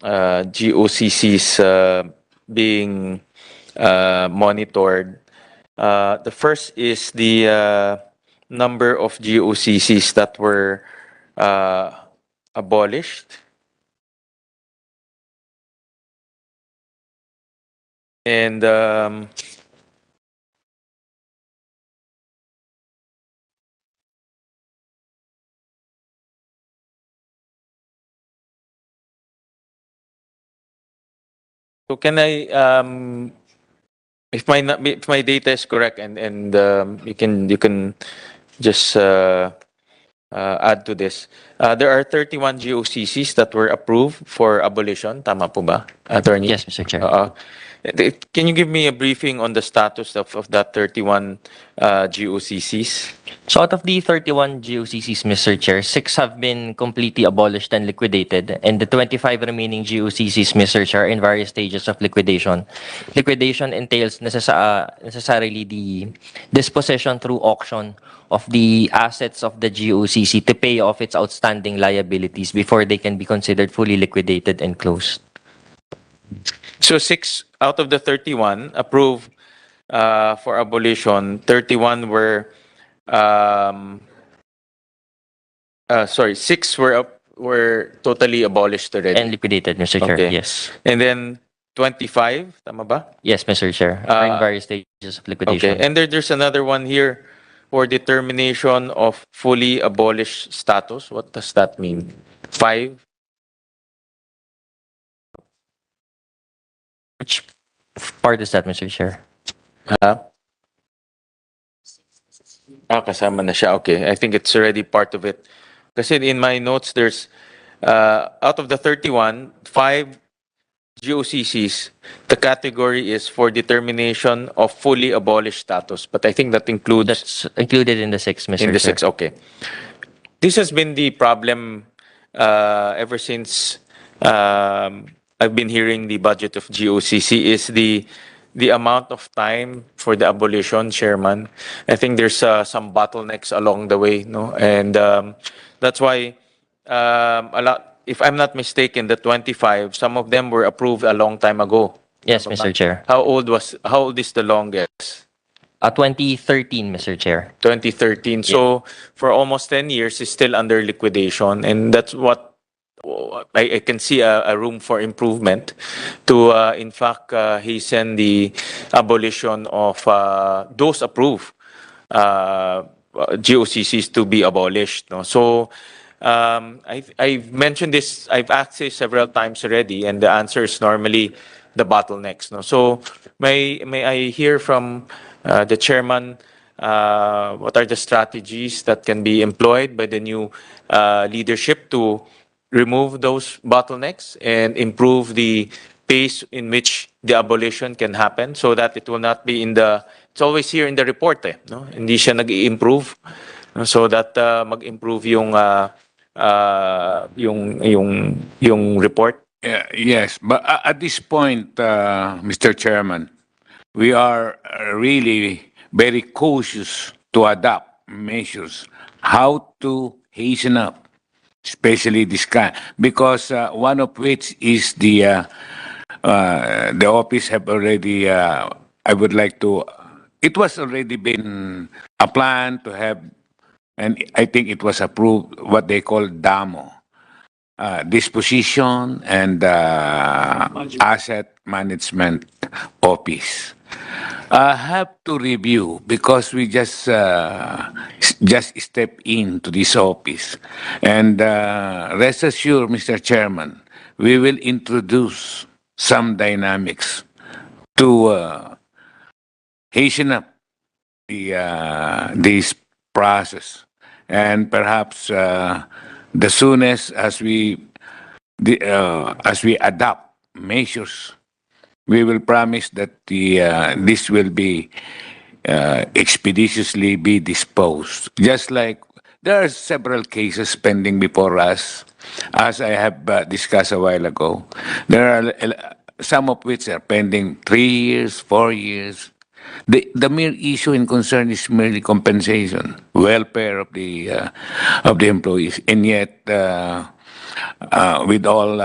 GOCCs being monitored. The first is the number of GOCCs that were abolished. And so can I, if my data is correct, and you can just add to this. There are 31 GOCCs that were approved for abolition. Tama po ba, Attorney? Yes, Mr. Chair. Can you give me a briefing on the status of that 31 GOCCs? So out of the 31 GOCCs, Mr. Chair, 6 have been completely abolished and liquidated, and the 25 remaining GOCCs, Mr. Chair, are in various stages of liquidation. Liquidation entails necessarily the disposition through auction of the assets of the GOCC to pay off its outstanding liabilities before they can be considered fully liquidated and closed. So 6 out of the 31 approved for abolition. 31 were, sorry, 6 were totally abolished already. And liquidated, Mr. Chair. Okay. Yes. And then 25, tama ba? Yes, Mr. Chair. Are in various stages of liquidation. Okay. And there's another one here for determination of fully abolished status. What does that mean? 5? Which part is that, Mr. Chair? Kasama na siya. Okay. I think it's already part of it. Kasi in my notes, there's, out of the 31, 5 GOCCs, the category is for determination of fully abolished status. But I think that includes... That's included in the 6, Mr. In the Chair. 6, okay. This has been the problem ever since I've been hearing the budget of GOCC is the amount of time for the abolition, Chairman. I think there's some bottlenecks along the way, no? And that's why a lot, if I'm not mistaken, the 25, some of them were approved a long time ago. Yes, Mr. Chair. How old is the longest? 2013, Mr. Chair. 2013. So for almost 10 years, it's still under liquidation. And that's what I can see a room for improvement to, in fact, hasten the abolition of those approved GOCCs to be abolished. No? So I've mentioned this, I've asked this several times already, and the answer is normally the bottlenecks. No? So may I hear from the chairman, what are the strategies that can be employed by the new leadership to remove those bottlenecks and improve the pace in which the abolition can happen so that it will not be in the, it's always here in the report, no? Hindi siya nag-i-improve, no? So that mag-improve yung report. Yes, but at this point, Mr. Chairman, we are really very cautious to adopt measures how to hasten up, especially this kind, because one of which is the office have already, I would like to, it was already been a plan to have, and I think it was approved, what they call DAMO, Disposition and Asset Management Office. I have to review because we just step into this office, and rest assured, Mr. Chairman, we will introduce some dynamics to hasten up this process, and perhaps the soonest as we adopt measures, we will promise that this will be expeditiously be disposed. Just like there are several cases pending before us, as I have discussed a while ago. There are some of which are pending 3 years, 4 years. The mere issue in concern is merely compensation, welfare of the employees, and yet with all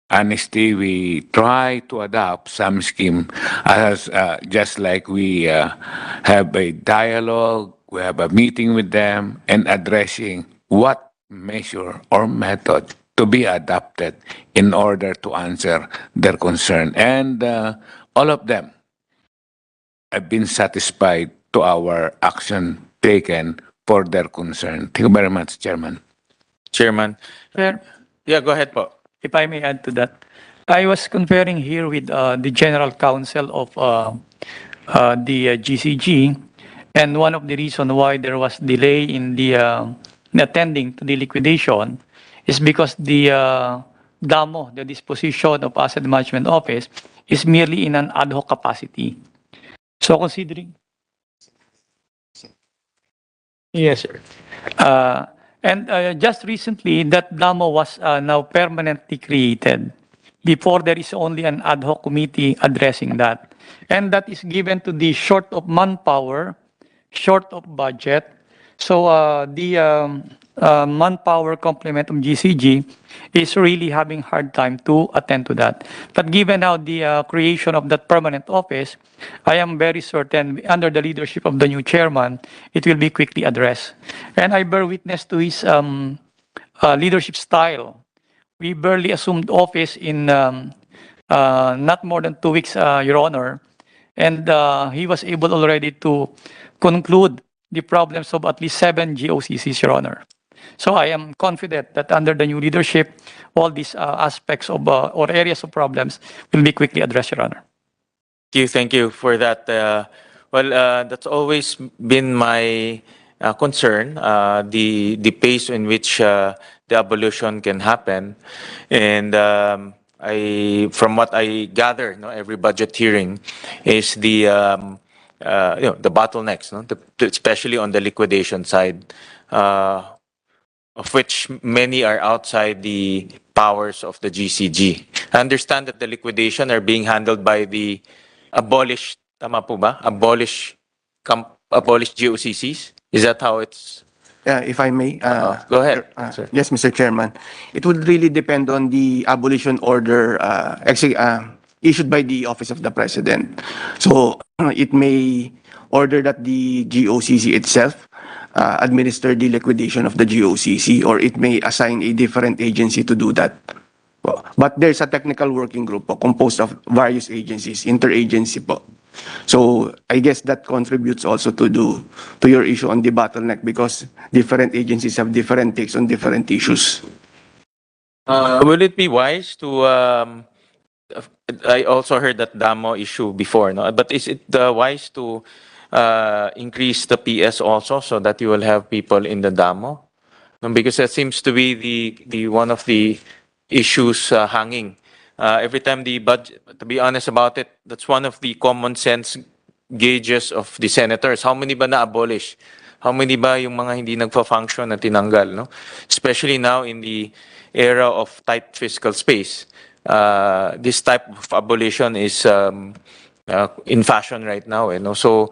honesty, we try to adopt some scheme as just like we have a dialogue, we have a meeting with them, and addressing what measure or method to be adopted in order to answer their concern. And all of them have been satisfied to our action taken for their concern. Thank you very much, Chairman. Chairman. Chair, Yeah, go ahead po. if I may add to that, I was comparing here with the General Counsel of the GCG, and one of the reasons why there was delay in the attending to the liquidation is because the DAMO, the Disposition of Asset Management Office, is merely in an ad hoc capacity. So considering... Yes, sir. And just recently, that DAMO was now permanently created. Before, there is only an ad hoc committee addressing that. And that is given to the short of manpower, short of budget. So the manpower complement of GCG is really having hard time to attend to that. But given now the creation of that permanent office, I am very certain under the leadership of the new chairman, it will be quickly addressed. And I bear witness to his leadership style. We barely assumed office in not more than 2 weeks, Your Honor. And he was able already to conclude the problems of at least 7 GOCCs, Your Honor. So I am confident that under the new leadership, all these aspects of or areas of problems will be quickly addressed, Your Honor. Thank you for that. That's always been my concern, the pace in which the abolition can happen. And from what I gather, every budget hearing is the the bottlenecks, especially on the liquidation side, of which many are outside the powers of the GCG. I understand that the liquidation are being handled by the abolished, tama po ba? Abolished GOCCs? Is that how it's? If I may. Go ahead, sir. Yes, Mr. Chairman. It would really depend on the abolition order issued by the Office of the President. So it may order that the GOCC itself administer the liquidation of the GOCC, or it may assign a different agency to do that. But there's a technical working group composed of various agencies, interagency po. So I guess that contributes also to your issue on the bottleneck, because different agencies have different takes on different issues. Will it be wise to? I also heard that DAMO issue before, no? But is it wise to increase the PS also, so that you will have people in the DAMO? Because that seems to be the one of the issues hanging. Every time the budget, to be honest about it, that's one of the common sense gauges of the senators. How many ba na-abolish? How many ba yung mga hindi nagfa-function na tinanggal? No? Especially now in the era of tight fiscal space. This type of abolition is in fashion right now. So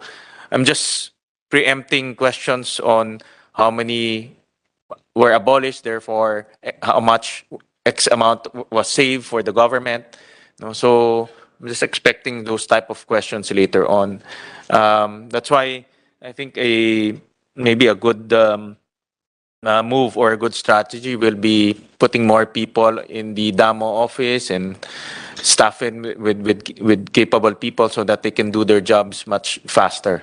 I'm just preempting questions on how many were abolished, therefore how much X amount was saved for the government. So I'm just expecting those type of questions later on. That's why I think maybe a good move or a good strategy will be putting more people in the DAMO office and staffing with capable people so that they can do their jobs much faster.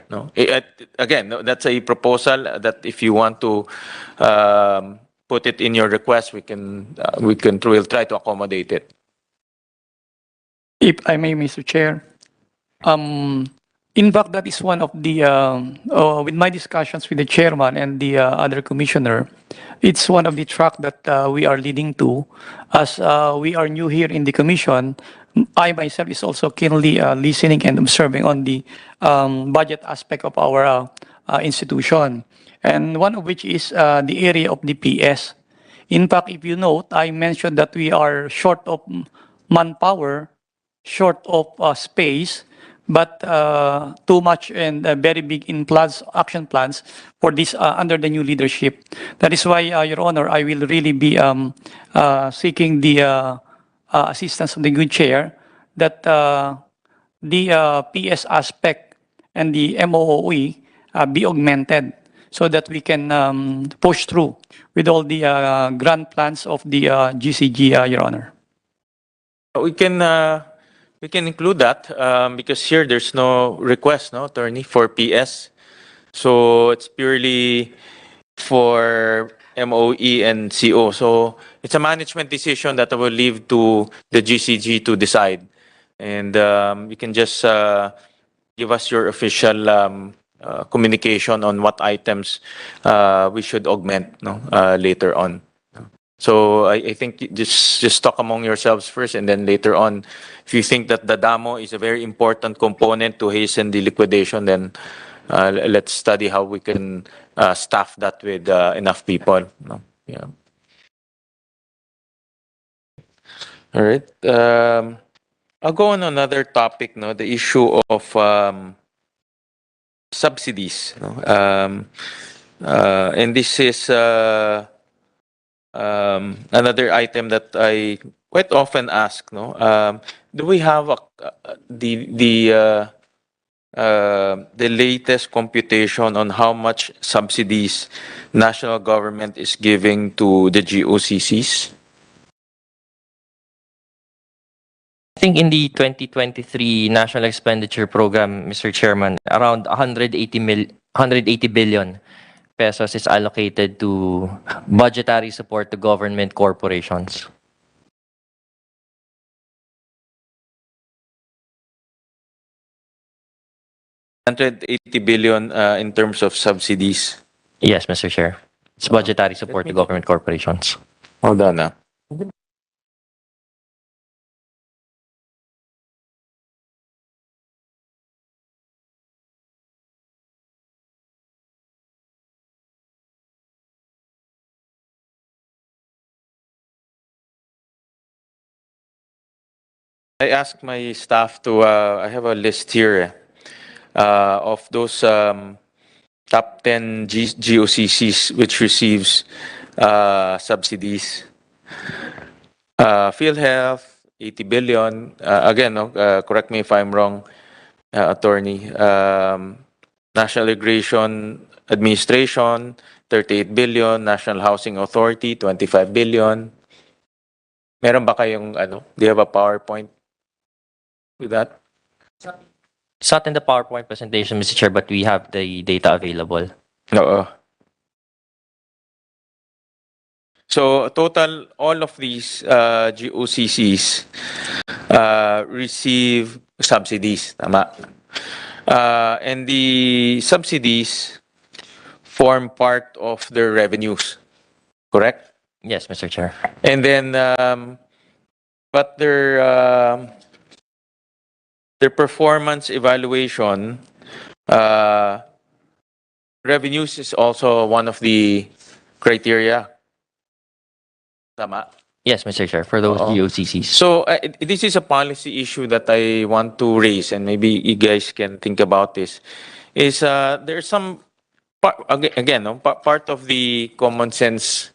Again, that's a proposal that if you want to put it in your request, we'll try to accommodate it. If I may, Mr. Chair, in fact, that is one of the, with my discussions with the chairman and the other commissioner, it's one of the track that we are leading to. As we are new here in the commission, I myself is also keenly listening and observing on the budget aspect of our institution. And one of which is the area of the PS. In fact, if you note, I mentioned that we are short of manpower, short of space, but too much and very big in plans, action plans for this under the new leadership. That is why, Your Honor, I will really be seeking the assistance of the good chair that the PS aspect and the MOOE be augmented so that we can push through with all the grand plans of the GCG, Your Honor. We can include that because here there's no request, no, attorney, for PS. So it's purely for MOE and CO. So it's a management decision that I will leave to the GCG to decide. And you can just give us your official communication on what items we should augment, no, later on. So I think just talk among yourselves first, and then later on, if you think that the DAMO is a very important component to hasten the liquidation, then let's study how we can staff that with enough people. No? Yeah. All right. I'll go on another topic. No, the issue of subsidies. No? And this is. Another item that I quite often ask, no, do we have the latest computation on how much subsidies national government is giving to the GOCCs? I think in the 2023 National Expenditure Program, Mr. Chairman, around 180 billion pesos is allocated to budgetary support to government corporations. $180 billion in terms of subsidies. Yes, Mr. Chair. It's budgetary support to government corporations. Hold on na. I asked my staff to, I have a list here of those top 10 GOCCs which receives subsidies. PhilHealth, 80 billion. Again, no, correct me if I'm wrong, attorney. National Immigration Administration, 38 billion. National Housing Authority, 25 billion. Meron ba kayong, do you have a PowerPoint with that? It's not in the PowerPoint presentation, Mr. Chair, but we have the data available. Oo. So total, all of these GOCCs receive subsidies, tama? And the subsidies form part of their revenues, correct? Yes, Mr. Chair. And then, but their performance evaluation, revenues is also one of the criteria. Tama? Yes, Mr. Chair, for those Oo. GOCCs. So this is a policy issue that I want to raise, and maybe you guys can think about this. Is there's some again, no, part of the common sense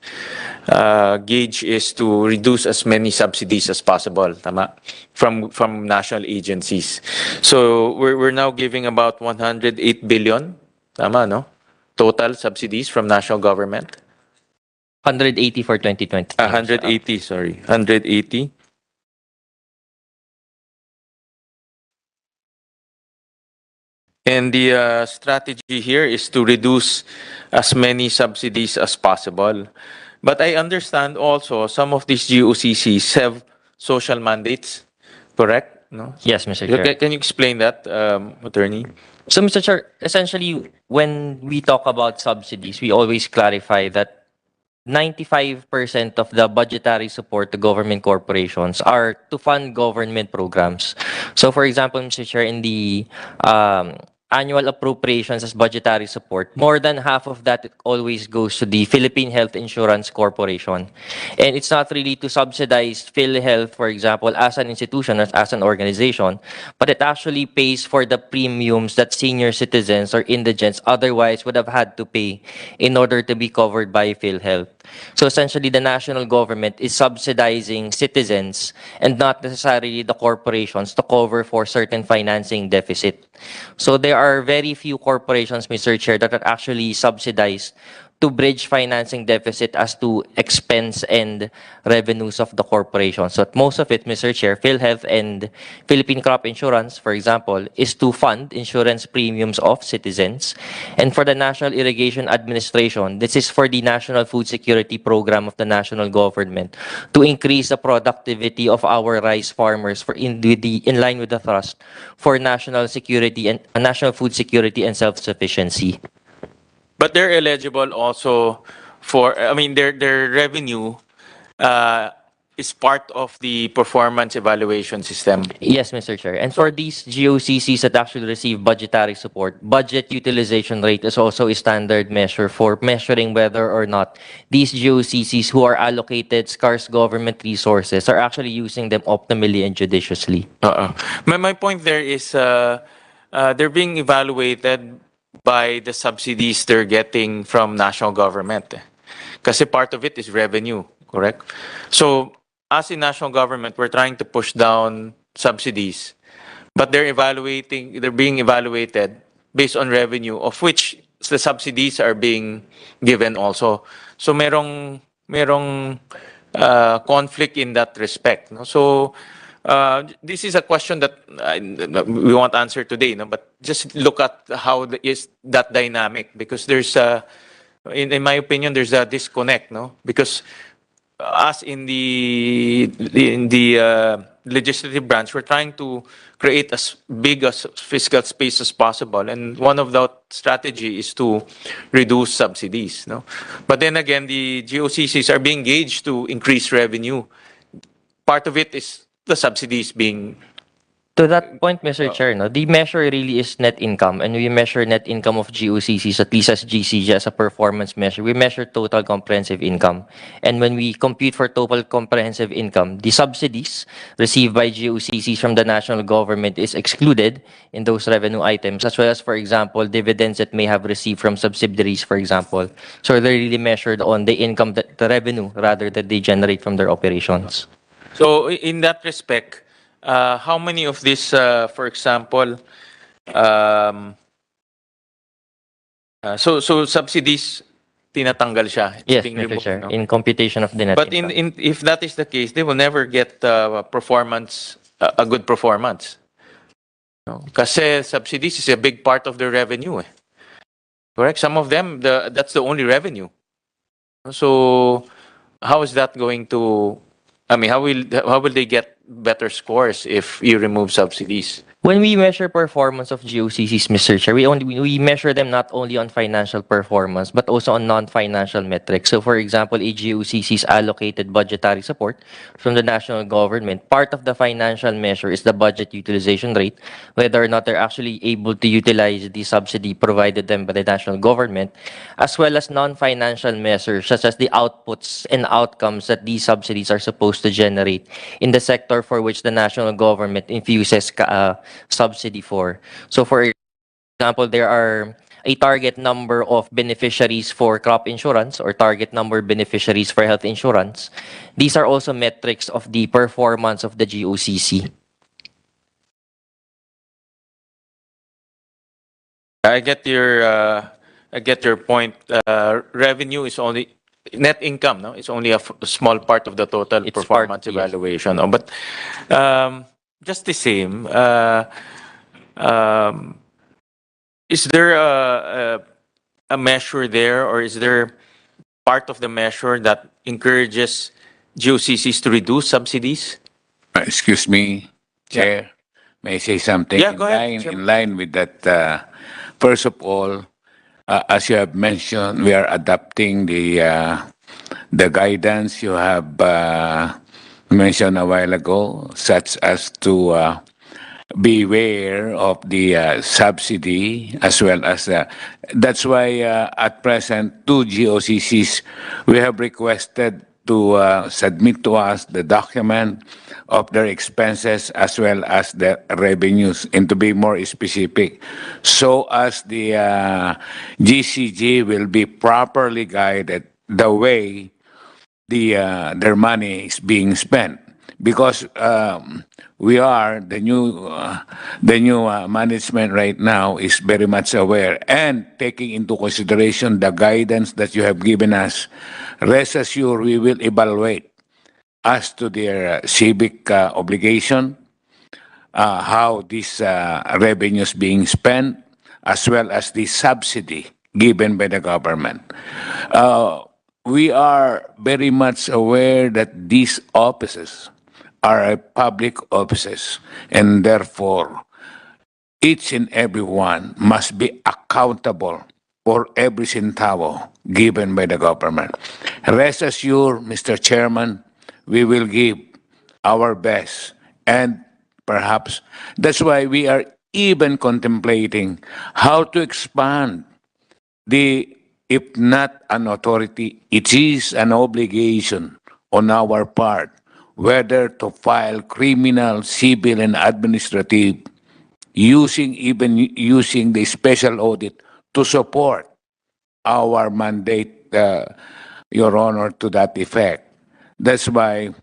gauge is to reduce as many subsidies as possible, tama, from national agencies. So we're now giving about 108 billion, tama, no, total subsidies from national government. 180 for 2020. 180, sorry, 180. And the strategy here is to reduce as many subsidies as possible. But I understand also some of these GOCCs have social mandates, correct? No? Yes, Mr. Chair. Can you explain that, attorney? So, Mr. Chair, essentially, when we talk about subsidies, we always clarify that 95% of the budgetary support to government corporations are to fund government programs. So, for example, Mr. Chair, in the annual appropriations as budgetary support, more than half of that always goes to the Philippine Health Insurance Corporation. And it's not really to subsidize PhilHealth, for example, as an institution, as an organization, but it actually pays for the premiums that senior citizens or indigents otherwise would have had to pay in order to be covered by PhilHealth. So essentially, the national government is subsidizing citizens and not necessarily the corporations to cover for certain financing deficit. So there are very few corporations, Mr. Chair, that are actually subsidized to bridge financing deficit as to expense and revenues of the corporation. So most of it, Mr. Chair, PhilHealth and Philippine Crop Insurance, for example, is to fund insurance premiums of citizens. And for the National Irrigation Administration, this is for the National Food Security Program of the national government to increase the productivity of our rice farmers in line with the thrust for national security and national food security and self-sufficiency. But they're eligible also for, I mean, their revenue is part of the performance evaluation system. Yes, Mr. Chair. And for these GOCCs that actually receive budgetary support, budget utilization rate is also a standard measure for measuring whether or not these GOCCs who are allocated scarce government resources are actually using them optimally and judiciously. My point there is they're being evaluated by the subsidies they're getting from national government. Kasi part of it is revenue, correct? So, as a national government, we're trying to push down subsidies, but they're being evaluated based on revenue, of which the subsidies are being given also. So, merong conflict in that respect. No? So, this is a question that we won't answer today, no? But just look at how is that dynamic, because there's in my opinion, there's a disconnect, no? Because us in the legislative branch, we're trying to create as big a fiscal space as possible, and one of that strategy is to reduce subsidies, no? But then again, the GOCCs are being engaged to increase revenue. Part of it is the subsidies being. To that point, Mr. Chair, no, the measure really is net income, and we measure net income of GOCCs, at least as GCG, as a performance measure. We measure total comprehensive income. And when we compute for total comprehensive income, the subsidies received by GOCCs from the national government is excluded in those revenue items, as well as, for example, dividends that may have received from subsidiaries, for example. So they're really measured on the income, the revenue, rather, that they generate from their operations. So in that respect, how many of this, for example, so subsidies tinatanggal siya? Yes, being Mr. removed, Chair, no? in computation of the net But income. if that is the case, they will never get performance, a good performance. No? Kasi subsidies is a big part of their revenue. Correct? Some of them, that's the only revenue. So how is that going to? I mean, how will they get better scores if you remove subsidies? When we measure performance of GOCCs, Mr. Chair, we measure them not only on financial performance, but also on non-financial metrics. So, for example, a GOCC's allocated budgetary support from the national government, part of the financial measure is the budget utilization rate, whether or not they're actually able to utilize the subsidy provided them by the national government, as well as non-financial measures such as the outputs and outcomes that these subsidies are supposed to generate in the sector for which the national government infuses subsidy for. So for example, there are a target number of beneficiaries for crop insurance or target number of beneficiaries for health insurance. These are also metrics of the performance of the GOCC. I get your point. Revenue is only net income, no? It's only a small part of the total It's performance part, yes. evaluation. No? But just the same, is there a measure there, or is there part of the measure that encourages GOCCs to reduce subsidies? Excuse me, Chair. May I say something? Yeah, go ahead, Chairman. In line with that, first of all, as you have mentioned, we are adopting the guidance you have mentioned a while ago, such as to beware of the subsidy as well as that's why at present two GOCCs we have requested to submit to us the document of their expenses as well as the revenues, and to be more specific, so as the GCG will be properly guided the way their money is being spent, because we are the new management right now is very much aware and taking into consideration the guidance that you have given us. Rest assured, we will evaluate as to their civic obligation, how this revenue is being spent, as well as the subsidy given by the government. We are very much aware that these offices are public offices, and therefore each and every one must be accountable for every centavo given by the government. Rest assured, Mr. Chairman, we will give our best, and perhaps that's why we are even contemplating how to expand the, if not an authority, it is an obligation on our part, whether to file criminal, civil, and administrative, even using the special audit to support our mandate, Your Honor, to that effect. That's why,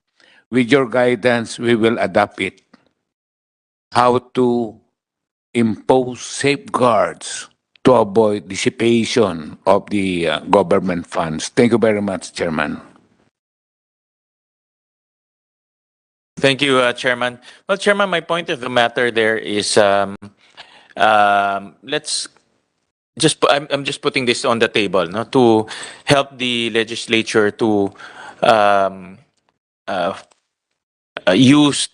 with your guidance, we will adapt it. How to impose safeguards to avoid dissipation of the government funds. Thank you very much, Chairman. Thank you, Chairman. Well, Chairman, my point of the matter there is, let's just. I'm just putting this on the table, no, to help the legislature to use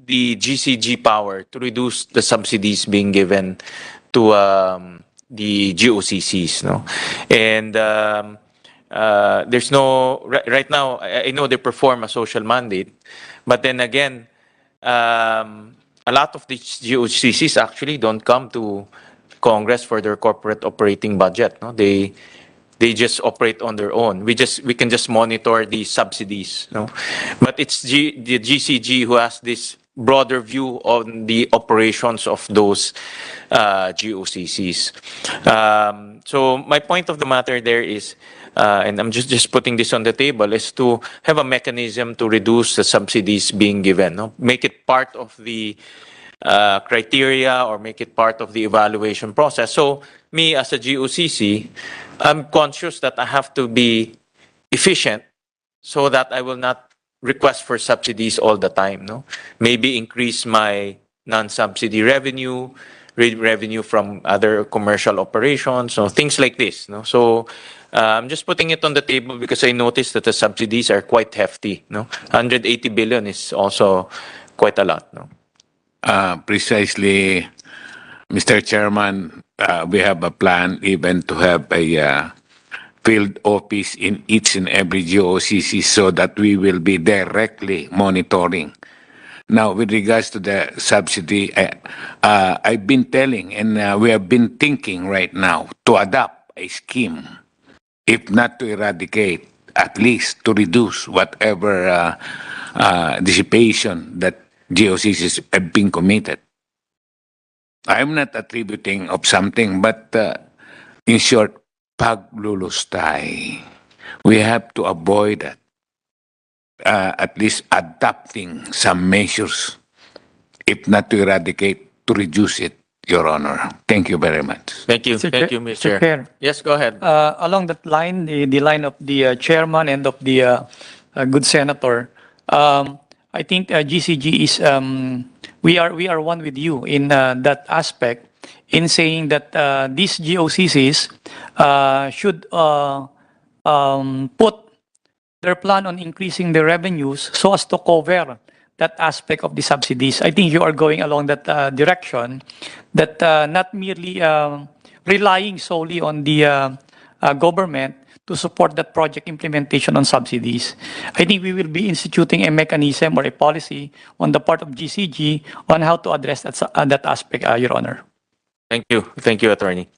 the GCG power to reduce the subsidies being given to the GOCCs, no, and there's no right now. I know they perform a social mandate, but then again, a lot of these GOCCs actually don't come to Congress for their corporate operating budget. No, they just operate on their own. We can just monitor the subsidies. No, but it's the GCG who has this broader view on the operations of those GOCCs. So my point of the matter there is, and I'm just putting this on the table, is to have a mechanism to reduce the subsidies being given. No? Make it part of the criteria, or make it part of the evaluation process. So me as a GOCC, I'm conscious that I have to be efficient so that I will not request for subsidies all the time. No, maybe increase my non-subsidy revenue, revenue from other commercial operations, so things like this. No, so I'm just putting it on the table because I noticed that the subsidies are quite hefty. No, 180 billion is also quite a lot. No. Precisely, Mr. Chairman, we have a plan even to have a field office in each and every GOCC so that we will be directly monitoring. Now, with regards to the subsidy, I've been telling, and we have been thinking right now to adopt a scheme, if not to eradicate, at least to reduce whatever dissipation that GOCCs have been committed. I'm not attributing of something, but in short, paglulustay. We have to avoid that. At least adopting some measures, if not to eradicate, to reduce it, Your Honor. Thank you very much. Thank you. Mr. Thank Chair- you, Mr. Mr. Chair. Yes, go ahead. Along that line, the line of the chairman and of the good senator, I think GCG is we are one with you in that aspect, in saying that these GOCCs should put their plan on increasing the revenues so as to cover that aspect of the subsidies. I think you are going along that direction, that not merely relying solely on the government to support that project implementation on subsidies. I think we will be instituting a mechanism or a policy on the part of GCG on how to address that aspect, Your Honor. Thank you. Thank you, Attorney.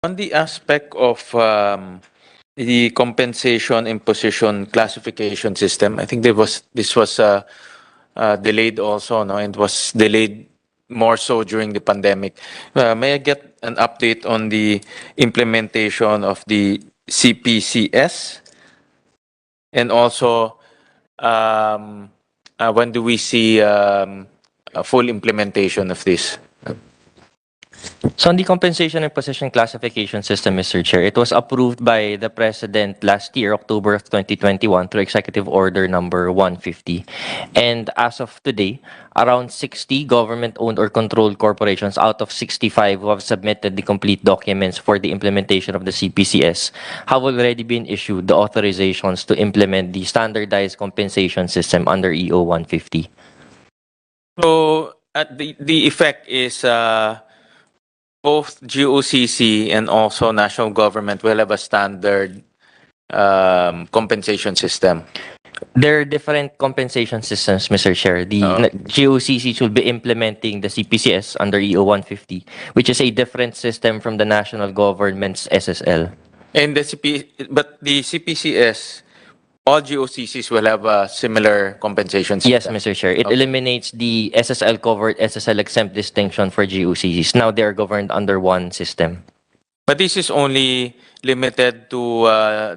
On the aspect of the compensation imposition classification system, I think this was delayed also, no, and was delayed more so during the pandemic. May I get an update on the implementation of the CPCS, and also when do we see a full implementation of this? So on the compensation and position classification system, Mr. Chair, it was approved by the President last year, October of 2021, through Executive Order number 150. And as of today, around 60 government-owned or controlled corporations out of 65 who have submitted the complete documents for the implementation of the CPCS have already been issued the authorizations to implement the standardized compensation system under EO 150. So the effect is both GOCC and also national government will have a standard compensation system. There are different compensation systems, Mr. Chair. The GOCC should be implementing the CPCS under EO 150, which is a different system from the national government's SSL. And but the CPCS, all GOCCs will have a similar compensation system. Yes, Mr. Chair. It eliminates the SSL covered, SSL exempt distinction for GOCCs. Now they are governed under one system. But this is only limited to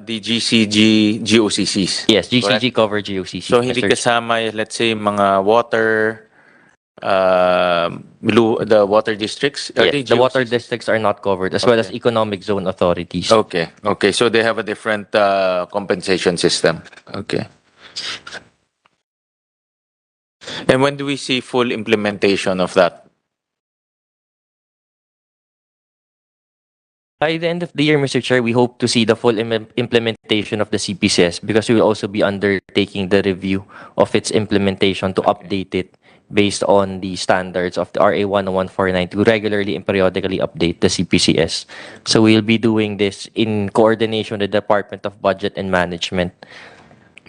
the GCG GOCCs. Yes, GCG correct? cover GOCCs. So hindi Mr. kasama, let's say, mga water, the water districts? Are they Yes, the water GOCCs? districts are not covered, as well as Okay. economic zone authorities. Okay, okay. So they have a different compensation system. Okay. And when do we see full implementation of that? By the end of the year, Mr. Chair, we hope to see the full implementation of the CPCS because we will also be undertaking the review of its implementation to update it based on the standards of the RA 10149 to regularly and periodically update the CPCS. So we'll be doing this in coordination with the Department of Budget and Management.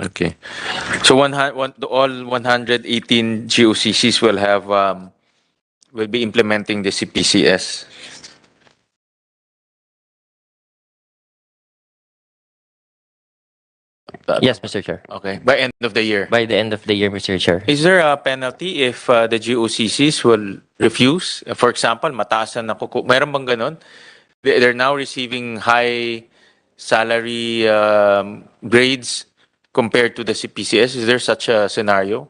Okay. So all 118 GOCCs will have will be implementing the CPCS. Yes, Mr. Chair. Okay. By end of the year. By the end of the year, Mr. Chair. Is there a penalty if the GOCCs will refuse? For example, mataas na mayroon bang ganun? They're now receiving high salary grades compared to the CPCS. Is there such a scenario?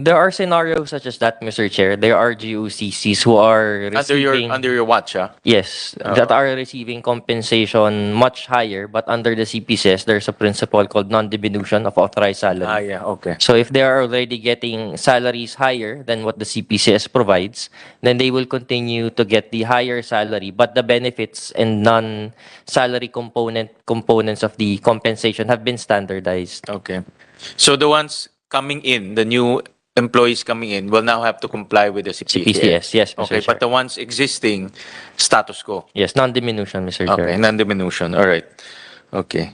There are scenarios such as that, Mr. Chair. There are GOCCs who are receiving... Under your watch, ah? Yes, that are receiving compensation much higher, but under the CPCS, there's a principle called non-diminution of authorized salary. Ah, yeah, okay. So if they are already getting salaries higher than what the CPCS provides, then they will continue to get the higher salary, but the benefits and non-salary components of the compensation have been standardized. Okay. So the ones coming in, the new employees coming in, will now have to comply with the CPCS. CPCS, yes, Mr. Okay, Chair. but the ones existing, status quo. Yes, non-diminution, Mr. Chair. Okay, non-diminution. All right. Okay.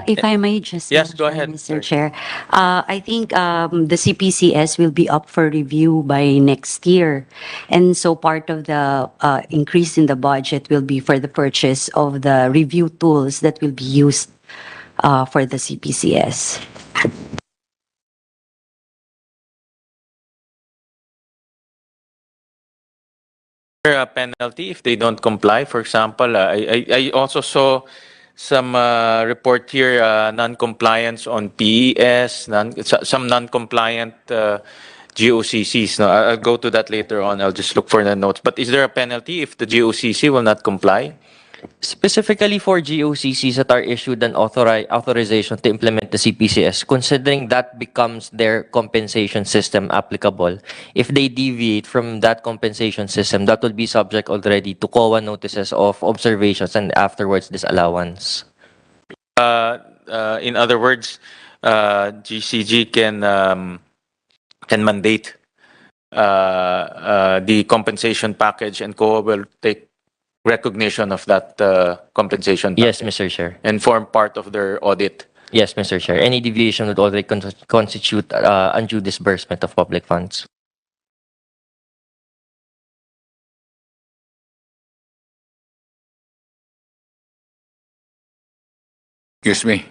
If I may just Yes, mention, go ahead. Mr. Sorry. Chair, I think the CPCS will be up for review by next year. And so part of the increase in the budget will be for the purchase of the review tools that will be used for the CPCS. there a penalty if they don't comply? For example, I also saw some report here, non-compliance on PES, some non-compliant GOCCs. No, I'll go to that later on. I'll just look for the notes. But is there a penalty if the GOCC will not comply? Specifically for GOCCs that are issued an authorization to implement the CPCS, considering that becomes their compensation system applicable, if they deviate from that compensation system, that would be subject already to COA notices of observations and afterwards disallowance. In other words, GCG can mandate the compensation package, and COA will take recognition of that compensation Yes, package Mr. Chair. and form part of their audit. Yes, Mr. Chair. Any deviation would already constitute undue disbursement of public funds. Excuse me.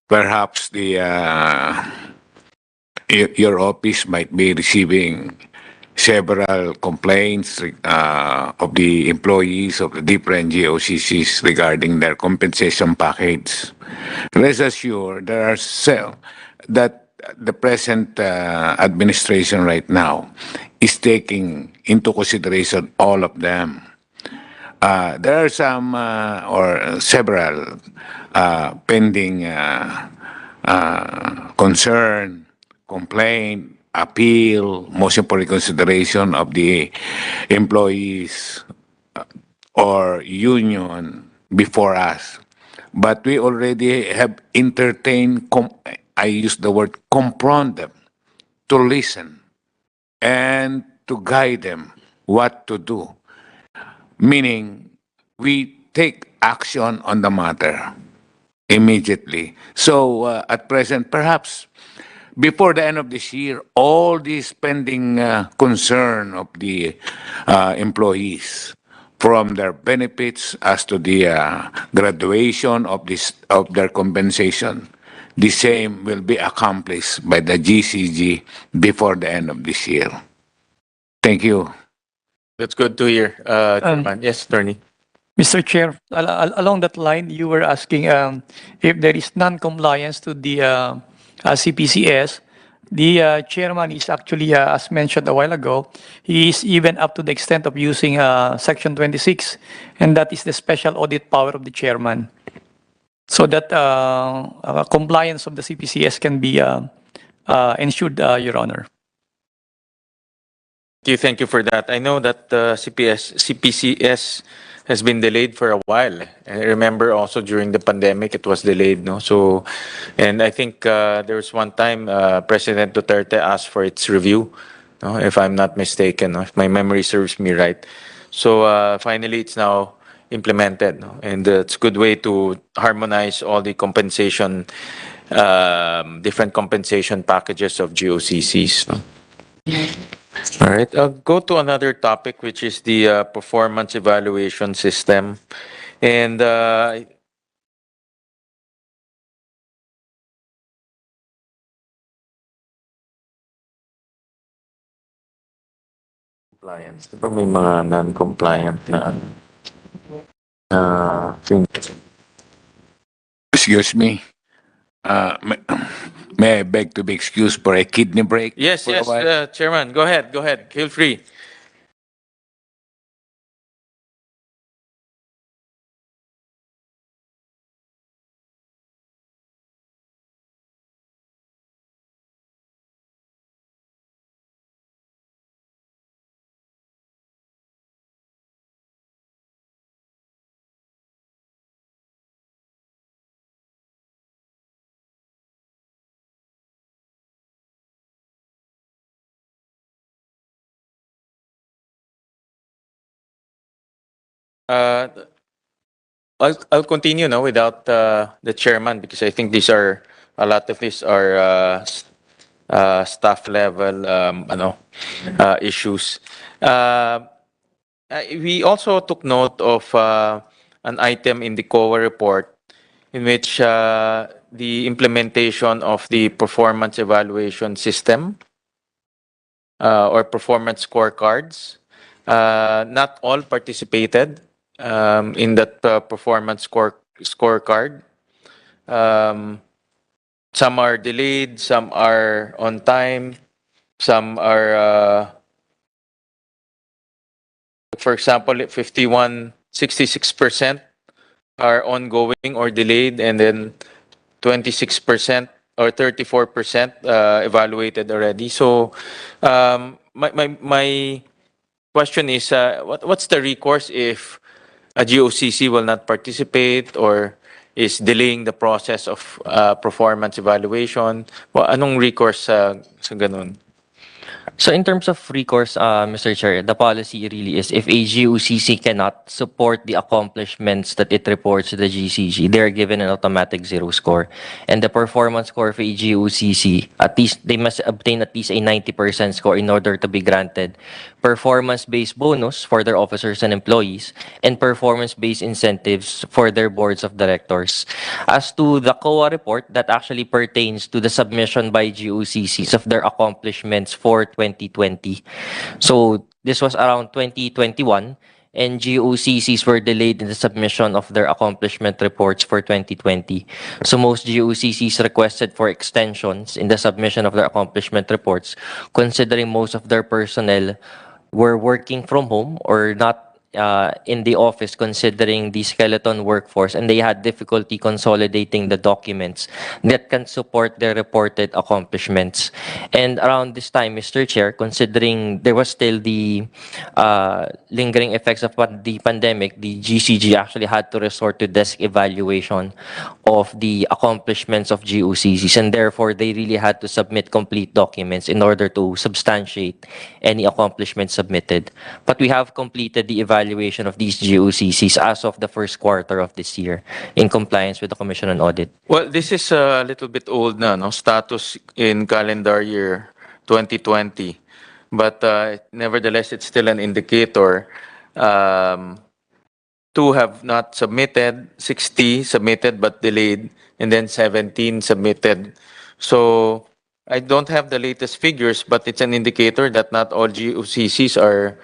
Perhaps your office might be receiving several complaints of the employees of the different GOCCs regarding their compensation package. Rest assured, there are that the present administration right now is taking into consideration all of them. There are some or several pending concern, complaint, appeal, motion for reconsideration of the employees or union before us. But we already have entertained, I use the word confront them, to listen and to guide them what to do. Meaning, we take action on the matter immediately. So at present, perhaps before the end of this year, all these pending concern of the employees, from their benefits as to the graduation of their compensation, the same will be accomplished by the GCG before the end of this year. Thank you. That's good to hear, Chairman. Yes, Attorney. Mr. Chair, along that line, you were asking if there is non-compliance to the CPCS. The chairman is actually, as mentioned a while ago, he is even up to the extent of using Section 26, and that is the special audit power of the chairman. So that compliance of the CPCS can be ensured, Your Honor. Thank you for that. I know that CPCS has been delayed for a while. I remember also during the pandemic it was delayed, no? So, and I think there was one time President Duterte asked for its review, no? If I'm not mistaken, no? If my memory serves me right. So finally it's now implemented, no? And it's a good way to harmonize all the compensation, different compensation packages of GOCCs, no? All right, I'll go to another topic, which is the performance evaluation system. And compliance. Diba may mga non-compliant na things? Excuse me. May I beg to be excused for a kidney break? Yes, for a yes, while? Chairman. Go ahead. Feel free. I'll continue now without the chairman, because I think a lot of these are staff level issues. We also took note of an item in the COA report in which the implementation of the performance evaluation system or performance scorecards. Not all participated in that performance scorecard. Some are delayed, some are on time, some are, for example, 66% are ongoing or delayed, and then 26% or 34% evaluated already. So my question is, what's the recourse if a GOCC will not participate or is delaying the process of performance evaluation? Well, anong recourse sa ganun? So in terms of recourse, Mr. Chair, the policy really is if a GOCC cannot support the accomplishments that it reports to the GCG, they're given an automatic 0 score. And the performance score of a GOCC, at least they must obtain at least a 90% score in order to be granted performance-based bonus for their officers and employees, and performance-based incentives for their boards of directors. As to the COA report, that actually pertains to the submission by GOCCs of their accomplishments for 2020. So this was around 2021, and GOCCs were delayed in the submission of their accomplishment reports for 2020. So most GOCCs requested for extensions in the submission of their accomplishment reports, considering most of their personnel were working from home or not in the office, considering the skeleton workforce, and they had difficulty consolidating the documents that can support their reported accomplishments. And around this time, Mr. Chair, considering there was still the lingering effects of the pandemic, the GCG actually had to resort to desk evaluation of the accomplishments of GOCCs, and therefore they really had to submit complete documents in order to substantiate any accomplishments submitted. But we have completed the evaluation of these GOCCs as of the first quarter of this year in compliance with the Commission on Audit. Well, this is a little bit old na, no? Status in calendar year 2020. But nevertheless, it's still an indicator. 2 have not submitted, 60 submitted but delayed, and then 17 submitted. So I don't have the latest figures, but it's an indicator that not all GOCCs are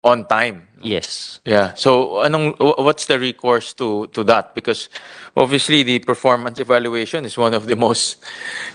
on time. Yes. Yeah. So what's the recourse to that? Because obviously the performance evaluation is one of the most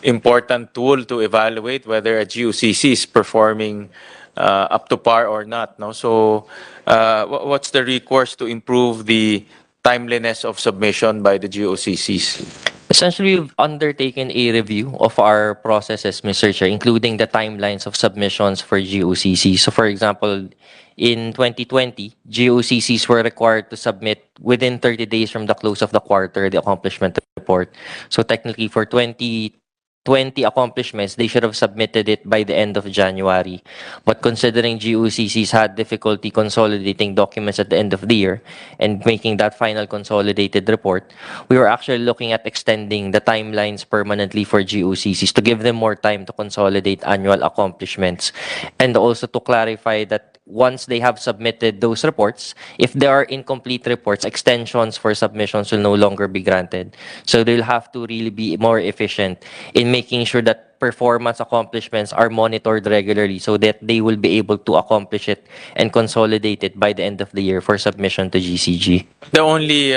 important tool to evaluate whether a GOCC is performing up to par or not. No. So what's the recourse to improve the timeliness of submission by the GOCCs? Essentially, we've undertaken a review of our processes, Mr. Chair, including the timelines of submissions for GOCC. So, for example, in 2020, GOCCs were required to submit within 30 days from the close of the quarter the accomplishment report. So, technically, for 2020 accomplishments, they should have submitted it by the end of January. But considering GOCCs had difficulty consolidating documents at the end of the year and making that final consolidated report, we were actually looking at extending the timelines permanently for GOCCs to give them more time to consolidate annual accomplishments, and also to clarify that once they have submitted those reports, if there are incomplete reports, extensions for submissions will no longer be granted. So they'll have to really be more efficient in making sure that performance accomplishments are monitored regularly so that they will be able to accomplish it and consolidate it by the end of the year for submission to GCG. The only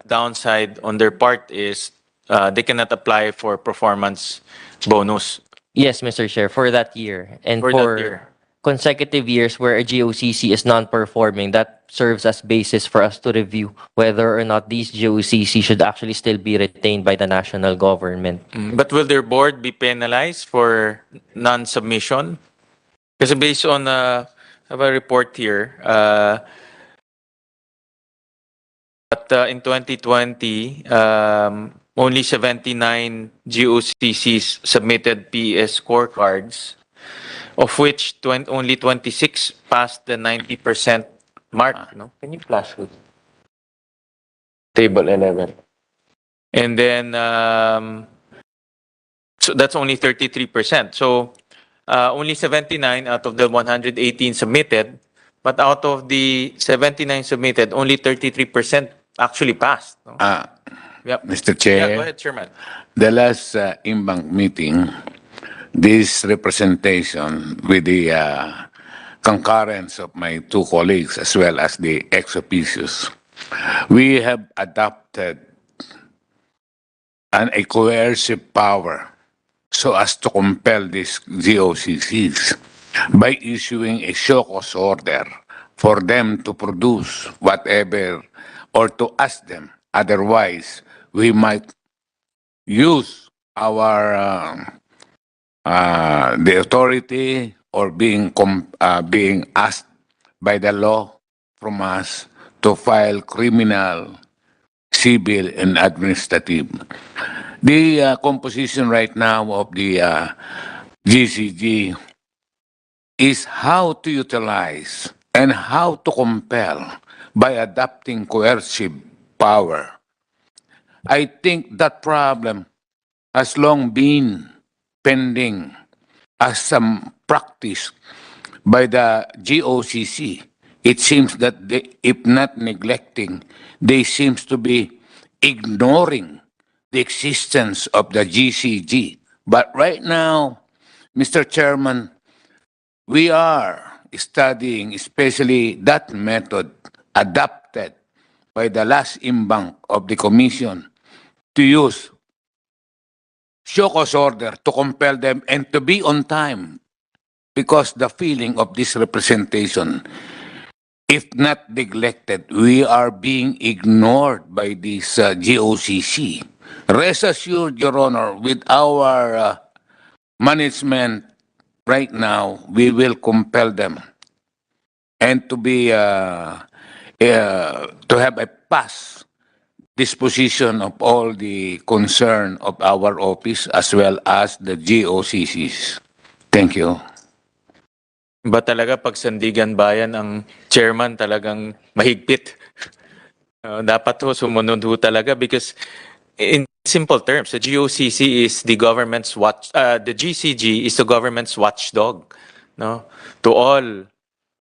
downside on their part is they cannot apply for performance bonus. Yes, Mr. Chair, for that year. And For that year. consecutive years where a GOCC is non-performing, that serves as basis for us to review whether or not these GOCC should actually still be retained by the national government. But will their board be penalized for non-submission? Because based on I have a report here, but in 2020, only 79 GOCCs submitted PES scorecards, of which only 26 passed the 90% mark. No? Can you flash it? Table 11. And then, so that's only 33%. So only 79 out of the 118 submitted, but out of the 79 submitted, only 33% actually passed. No? Yep. Mr. Chair. Yeah, go ahead, Chairman. The last IMBANC meeting, this representation with the concurrence of my two colleagues as well as the ex officios, we have adopted a coercive power so as to compel these GOCCs by issuing a show cause order for them to produce whatever or to ask them. Otherwise, we might use our the authority or being asked by the law from us to file criminal, civil, and administrative. The composition right now of the GCG is how to utilize and how to compel by adopting coercive power. I think that problem has long been pending as some practice by the GOCC. It seems that they, if not neglecting, they seems to be ignoring the existence of the GCG. But right now, Mr. Chairman, we are studying especially that method adopted by the last imbank of the Commission to use show cause order to compel them and to be on time, because the feeling of this representation, if not neglected, we are being ignored by this GOCC. Rest assured, Your Honor, with our management right now, we will compel them and to be to have a pass disposition of all the concern of our office as well as the GOCCs. Thank you. Ba talaga pag Sandigan Bayan ang chairman talagang mahigpit? Dapat ho sumunod ho talaga because in simple terms, the GOCC is the government's the GCG is the government's watchdog, no, to all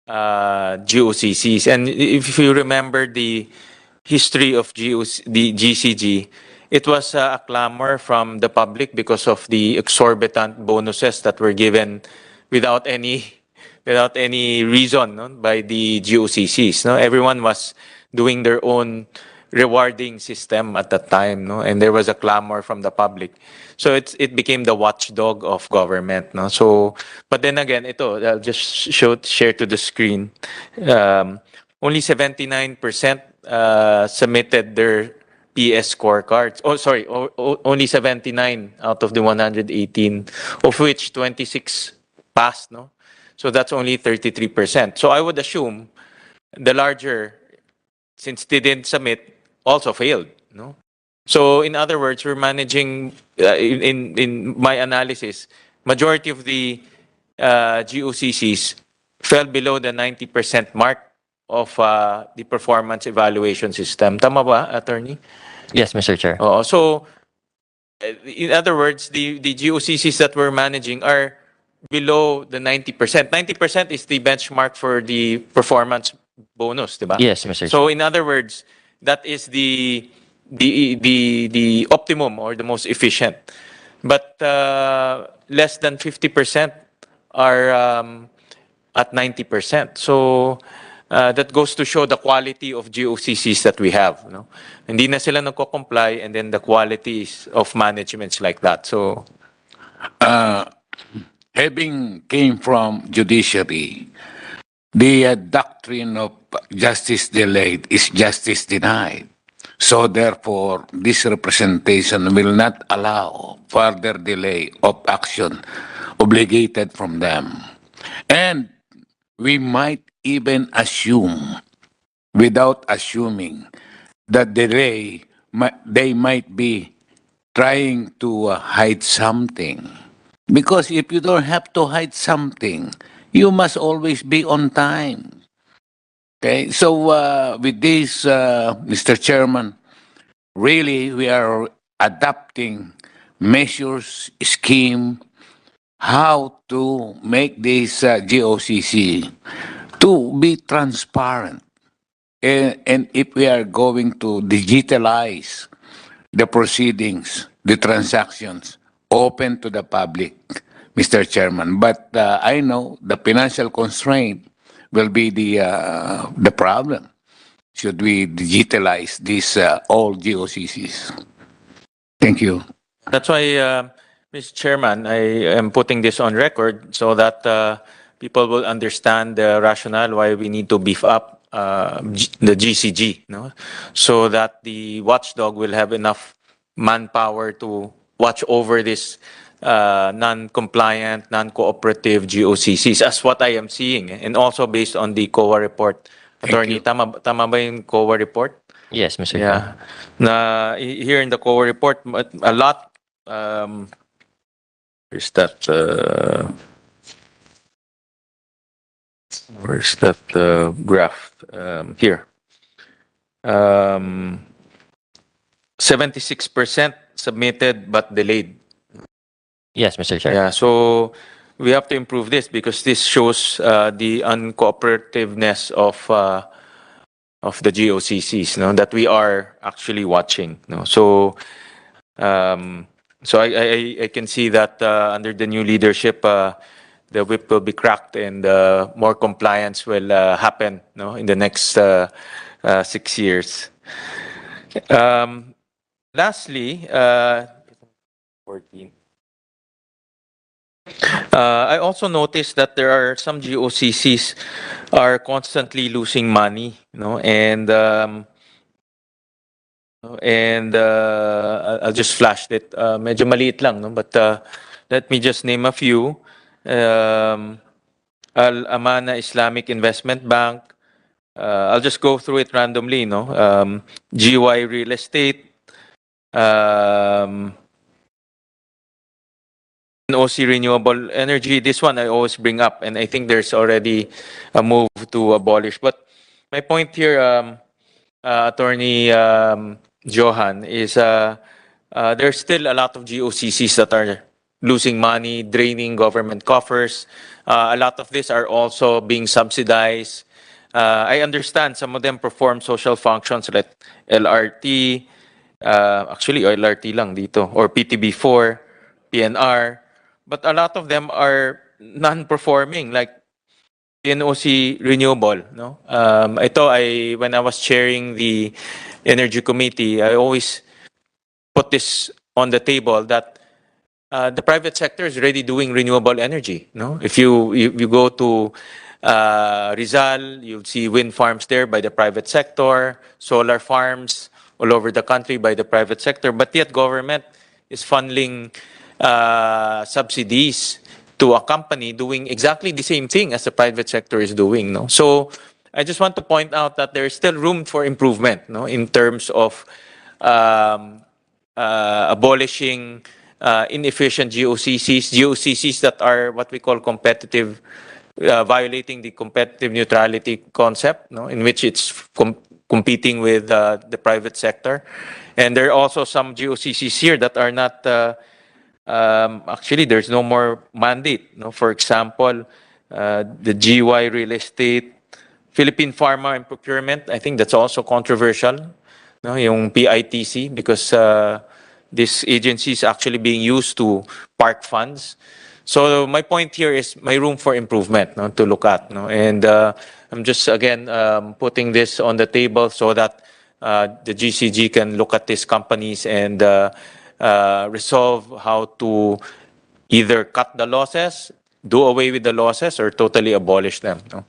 GOCCs. And if you remember the history of the GCG, it was a clamor from the public because of the exorbitant bonuses that were given without any reason, no, by the GOCCs. No, everyone was doing their own rewarding system at that time, no, and there was a clamor from the public, so it became the watchdog of government, no. So, but then again, I'll just share to the screen. Only 79% submitted their PS scorecards. Oh, sorry, only 79 out of the 118, of which 26 passed, no. So that's only 33%. So I would assume the larger, since they didn't submit, also failed, no. So in other words, we're managing, in my analysis, majority of the GOCCs fell below the 90% mark of the performance evaluation system. Tama ba, Attorney? Yes, Mr. Chair. So, in other words, the GOCCs that we're managing are below the 90%. 90% is the benchmark for the performance bonus, diba? Yes, Mr. Chair. So, in other words, that is the optimum or the most efficient. But less than 50% are at 90%. So, that goes to show the quality of GOCCs that we have. No? Hindi na sila nagko-comply, and then the quality of managements like that. So, having came from judiciary, the doctrine of justice delayed is justice denied. So therefore, this representation will not allow further delay of action obligated from them. And we might even assume, without assuming, that they might be trying to hide something. Because if you don't have to hide something, you must always be on time. Okay, so with this, Mr. Chairman, really we are adopting measures, scheme, how to make this GOCC to be transparent. And if we are going to digitalize the proceedings, the transactions, open to the public, Mr. Chairman. But I know the financial constraint will be the problem. Should we digitalize these all GOCCs? Thank you. That's why, Mr. Chairman, I am putting this on record so that people will understand the rationale why we need to beef up the GCG, no? So that the watchdog will have enough manpower to watch over this non-compliant, non-cooperative GOCCs, as what I am seeing, and also based on the COA report. Thank Attorney, you. tama ba yung COA report? Yes, Mr. Chair. Yeah. Na here in the COA report, a lot. Where's that? Where's that graph? Here. 76% submitted but delayed. Yes, Mr. Chair. Yeah. So we have to improve this because this shows the uncooperativeness of the GOCCs, no, that we are actually watching. No, so I can see that under the new leadership, the whip will be cracked and more compliance will happen, no, in the next 6 years. Lastly, 14. I also noticed that there are some GOCCs are constantly losing money, you know, and I'll just flash it. Medyo maliit lang, no? But let me just name a few. Al Amana Islamic Investment Bank. I'll just go through it randomly, no? GY Real Estate. OC Renewable Energy, this one I always bring up, and I think there's already a move to abolish. But my point here, Attorney Johan, is there's still a lot of GOCCs that are losing money, draining government coffers. A lot of these are also being subsidized. I understand some of them perform social functions like LRT, actually LRT lang dito, or PTB4, PNR. But a lot of them are non-performing, like PNOC Renewable. No, when I was chairing the Energy Committee, I always put this on the table that the private sector is already doing renewable energy. No, if you go to Rizal, you'll see wind farms there by the private sector, solar farms all over the country by the private sector, but yet government is funneling subsidies to a company doing exactly the same thing as the private sector is doing. No, so I just want to point out that there is still room for improvement. No, in terms of abolishing inefficient GOCCs that are what we call competitive, violating the competitive neutrality concept. No, in which it's competing with the private sector, and there are also some GOCCs here that are not. Actually, there's no more mandate. No, for example, the GY Real Estate, Philippine Pharma and Procurement. I think that's also controversial. No, yung PITC, because this agency is actually being used to park funds. So my point here is my room for improvement, no, to look at. No, and I'm just again putting this on the table so that the GCG can look at these companies and resolve how to either cut the losses, do away with the losses, or totally abolish them. No?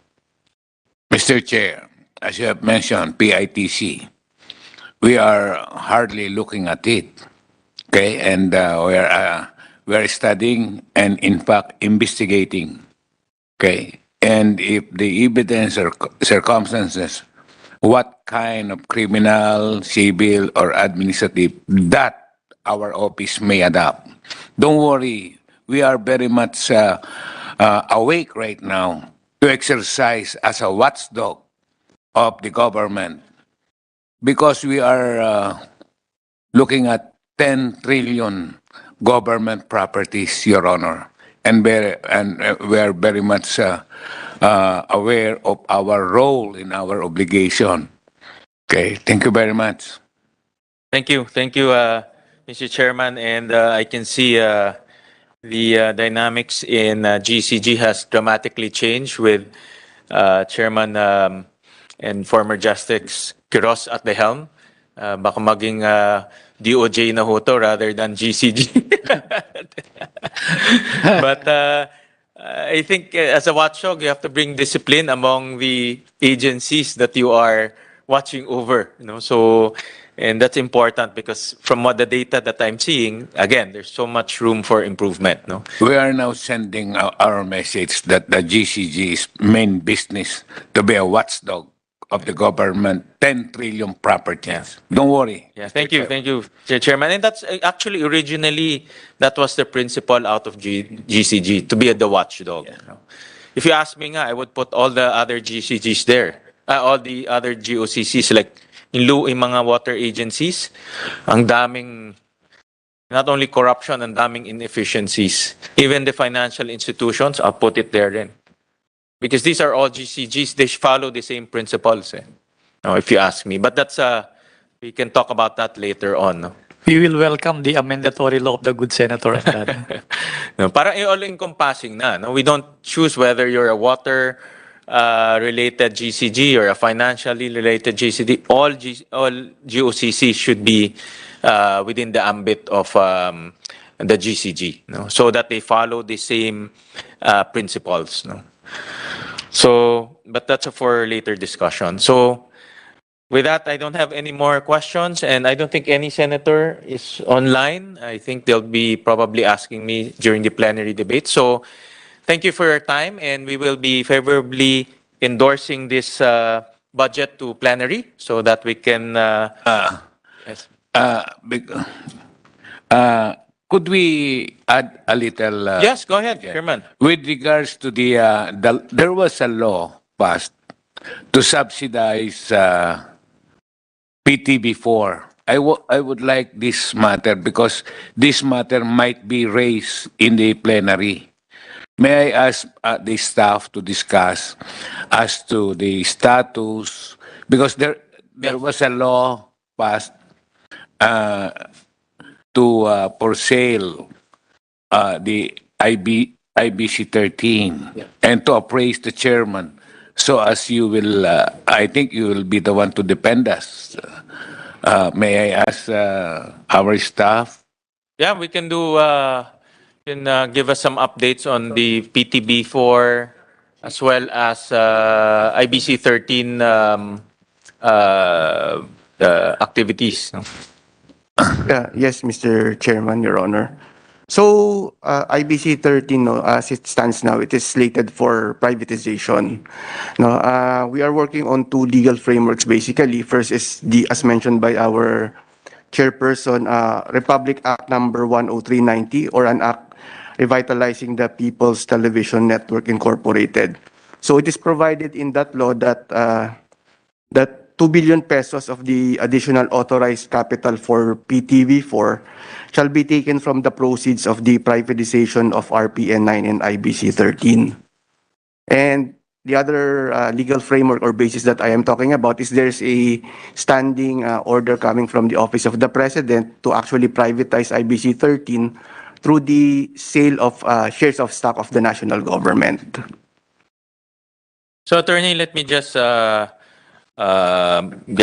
Mr. Chair, as you have mentioned, PITC, we are hardly looking at it. Okay, and we are studying and in fact investigating. Okay, and if the evidence or circumstances, what kind of criminal, civil, or administrative that our office may adopt. Don't worry, we are very much awake right now to exercise as a watchdog of the government because we are looking at 10 trillion government properties, Your Honor, and we are very much aware of our role in our obligation. Okay, thank you very much. Thank you, Mr. Chairman, and I can see The dynamics in GCG has dramatically changed with Chairman and former Justice Quiroz at the helm. Baka maging DOJ na ho to rather than GCG. But I think as a watchdog, you have to bring discipline among the agencies that you are watching over. So, and that's important because from what the data that I'm seeing, again, there's so much room for improvement. No. We are now sending our message that the GCG's main business to be a watchdog of the government, 10 trillion properties. Don't worry. Yeah, thank you, Chairman. And that's actually originally that was the principle out of GCG to be the watchdog. If you ask me, I would put all the other GCGs there, all the other GOCCs like in mga water agencies, ang daming not only corruption, ang daming inefficiencies. Even the financial institutions, I'll put it there then. Because these are all GCGs, they follow the same principles. No, if you ask me. But that's we can talk about that later on. No? We will welcome the amendatory law of the good senator on that. No, parang all-encompassing na. No? We don't choose whether you're a water related GCG or a financially related GCG. All GOCC should be within the ambit of the GCG, no? So that they follow the same principles. No? So, but that's for later discussion. So, with that, I don't have any more questions, and I don't think any senator is online. I think they'll be probably asking me during the plenary debate. So, thank you for your time, and we will be favorably endorsing this budget to plenary so that we can. Yes. Could we add a little? Yes, go ahead, Chairman. With regards to there was a law passed to subsidize PTB4. I would like this matter because this matter might be raised in the plenary. May I ask the staff to discuss as to the status, because there was a law passed to for sale the IBC 13 and to appraise the chairman. So as you will, I think you will be the one to defend us. May I ask our staff? Yeah, we can do. Can give us some updates on the PTB4 as well as IBC 13 activities. No? Yes, Mr. Chairman, Your Honor. So, IBC 13, no, as it stands now, it is slated for privatization. No, we are working on two legal frameworks, basically. First is as mentioned by our chairperson, Republic Act number 10390, or an act revitalizing the People's Television Network Incorporated. So it is provided in that law that that 2 billion pesos of the additional authorized capital for PTV4 shall be taken from the proceeds of the privatization of RPN 9 and IBC 13. And the other legal framework or basis that I am talking about is there's a standing order coming from the Office of the President to actually privatize IBC 13 through the sale of shares of stock of the national government. So, Attorney, let me just get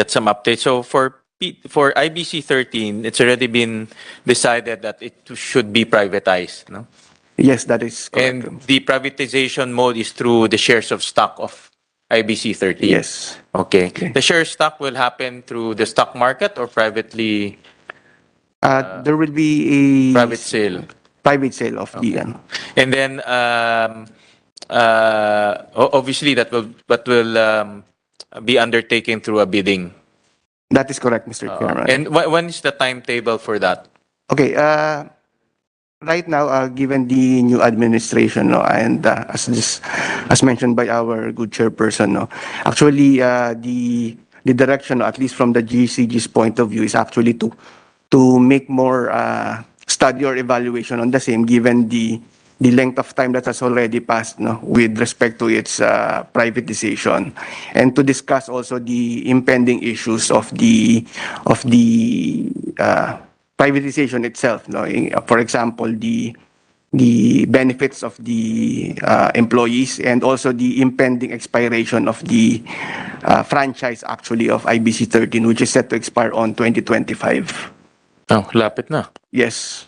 some updates. So, for IBC 13, it's already been decided that it should be privatized, no? Yes, that is correct. And the privatization mode is through the shares of stock of IBC 13? Yes. Okay. The share stock will happen through the stock market or privately? There will be a Private sale. Private sale of the And then, obviously, that will be undertaken through a bidding. That is correct, Mr. Chairman. And when is the timetable for that? Okay. Right now, given the new administration, no, and as mentioned by our good chairperson, no, actually the direction, at least from the GCG's point of view, is actually to make more study or evaluation on the same, given the length of time that has already passed, no, with respect to its privatization, and to discuss also the impending issues of the privatization itself. No? For example, the the benefits of the employees and also the impending expiration of the franchise actually of IBC 13, which is set to expire on 2025. Oh, lapit na. Yes.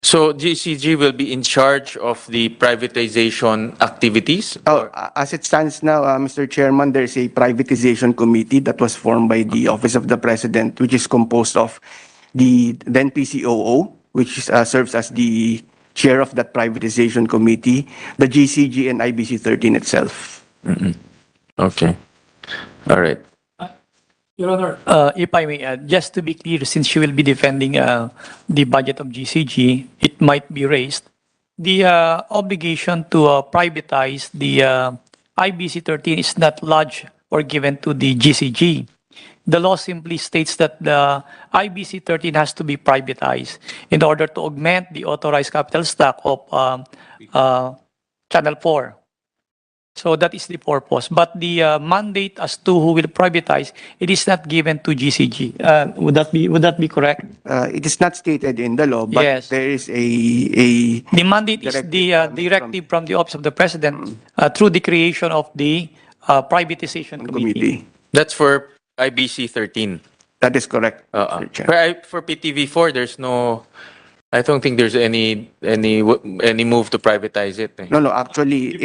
So GCG will be in charge of the privatization activities? Oh, as it stands now, Mr. Chairman, there's a privatization committee that was formed by the Office of the President, which is composed of the then PCOO, which serves as the chair of that privatization committee, the GCG and IBC 13 itself. Okay. All right. Your Honor, if I may add, just to be clear, since she will be defending the budget of GCG, it might be raised. The obligation to privatize the IBC 13 is not lodged or given to the GCG. The law simply states that the IBC 13 has to be privatized in order to augment the authorized capital stock of Channel 4. So that is the purpose. But the mandate as to who will privatize, it is not given to GCG. Would that be correct? It is not stated in the law, but Yes. there is a The mandate is Directive the directive from the Office of the President through the creation of the privatization committee. committee. That's for IBC 13. That is correct, Mr. Chair. For PTV4, there's no. I don't think there's any move to privatize it. Eh. No, actually,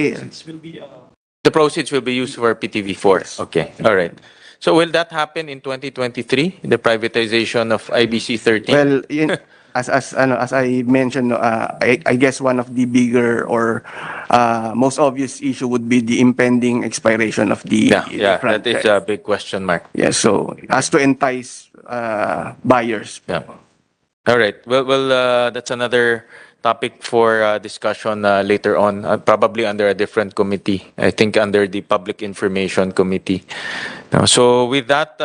The proceeds will be used for PTV4. Okay. All right. So will that happen in 2023? The privatization of IBC 13? well, as I mentioned, I guess one of the bigger or most obvious issue would be the impending expiration of the yeah. That is franchise. a big question mark. Yeah, so as to entice buyers. Yeah. All right. Well, that's another topic for discussion later on, probably under a different committee. I think under the Public Information Committee. So with that,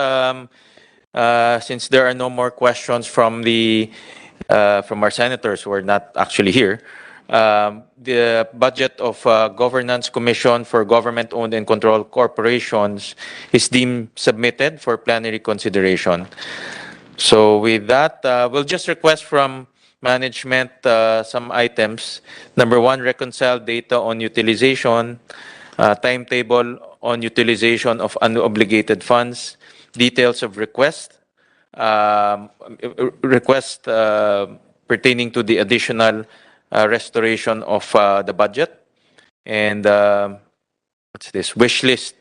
since there are no more questions from our senators who are not actually here, the budget of Governance Commission for Government-Owned and Controlled Corporations is deemed submitted for plenary consideration. So with that, we'll just request from management some items. Number one, reconcile data on utilization, timetable on utilization of unobligated funds, details of request pertaining to the additional restoration of the budget, and what's this, wish list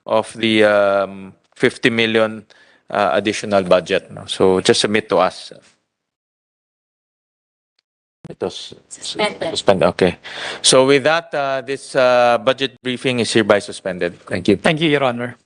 of the 50 million additional budget. So just submit to us. It was suspended. Okay. So with that, this budget briefing is hereby suspended. Thank you. Thank you, Your Honor.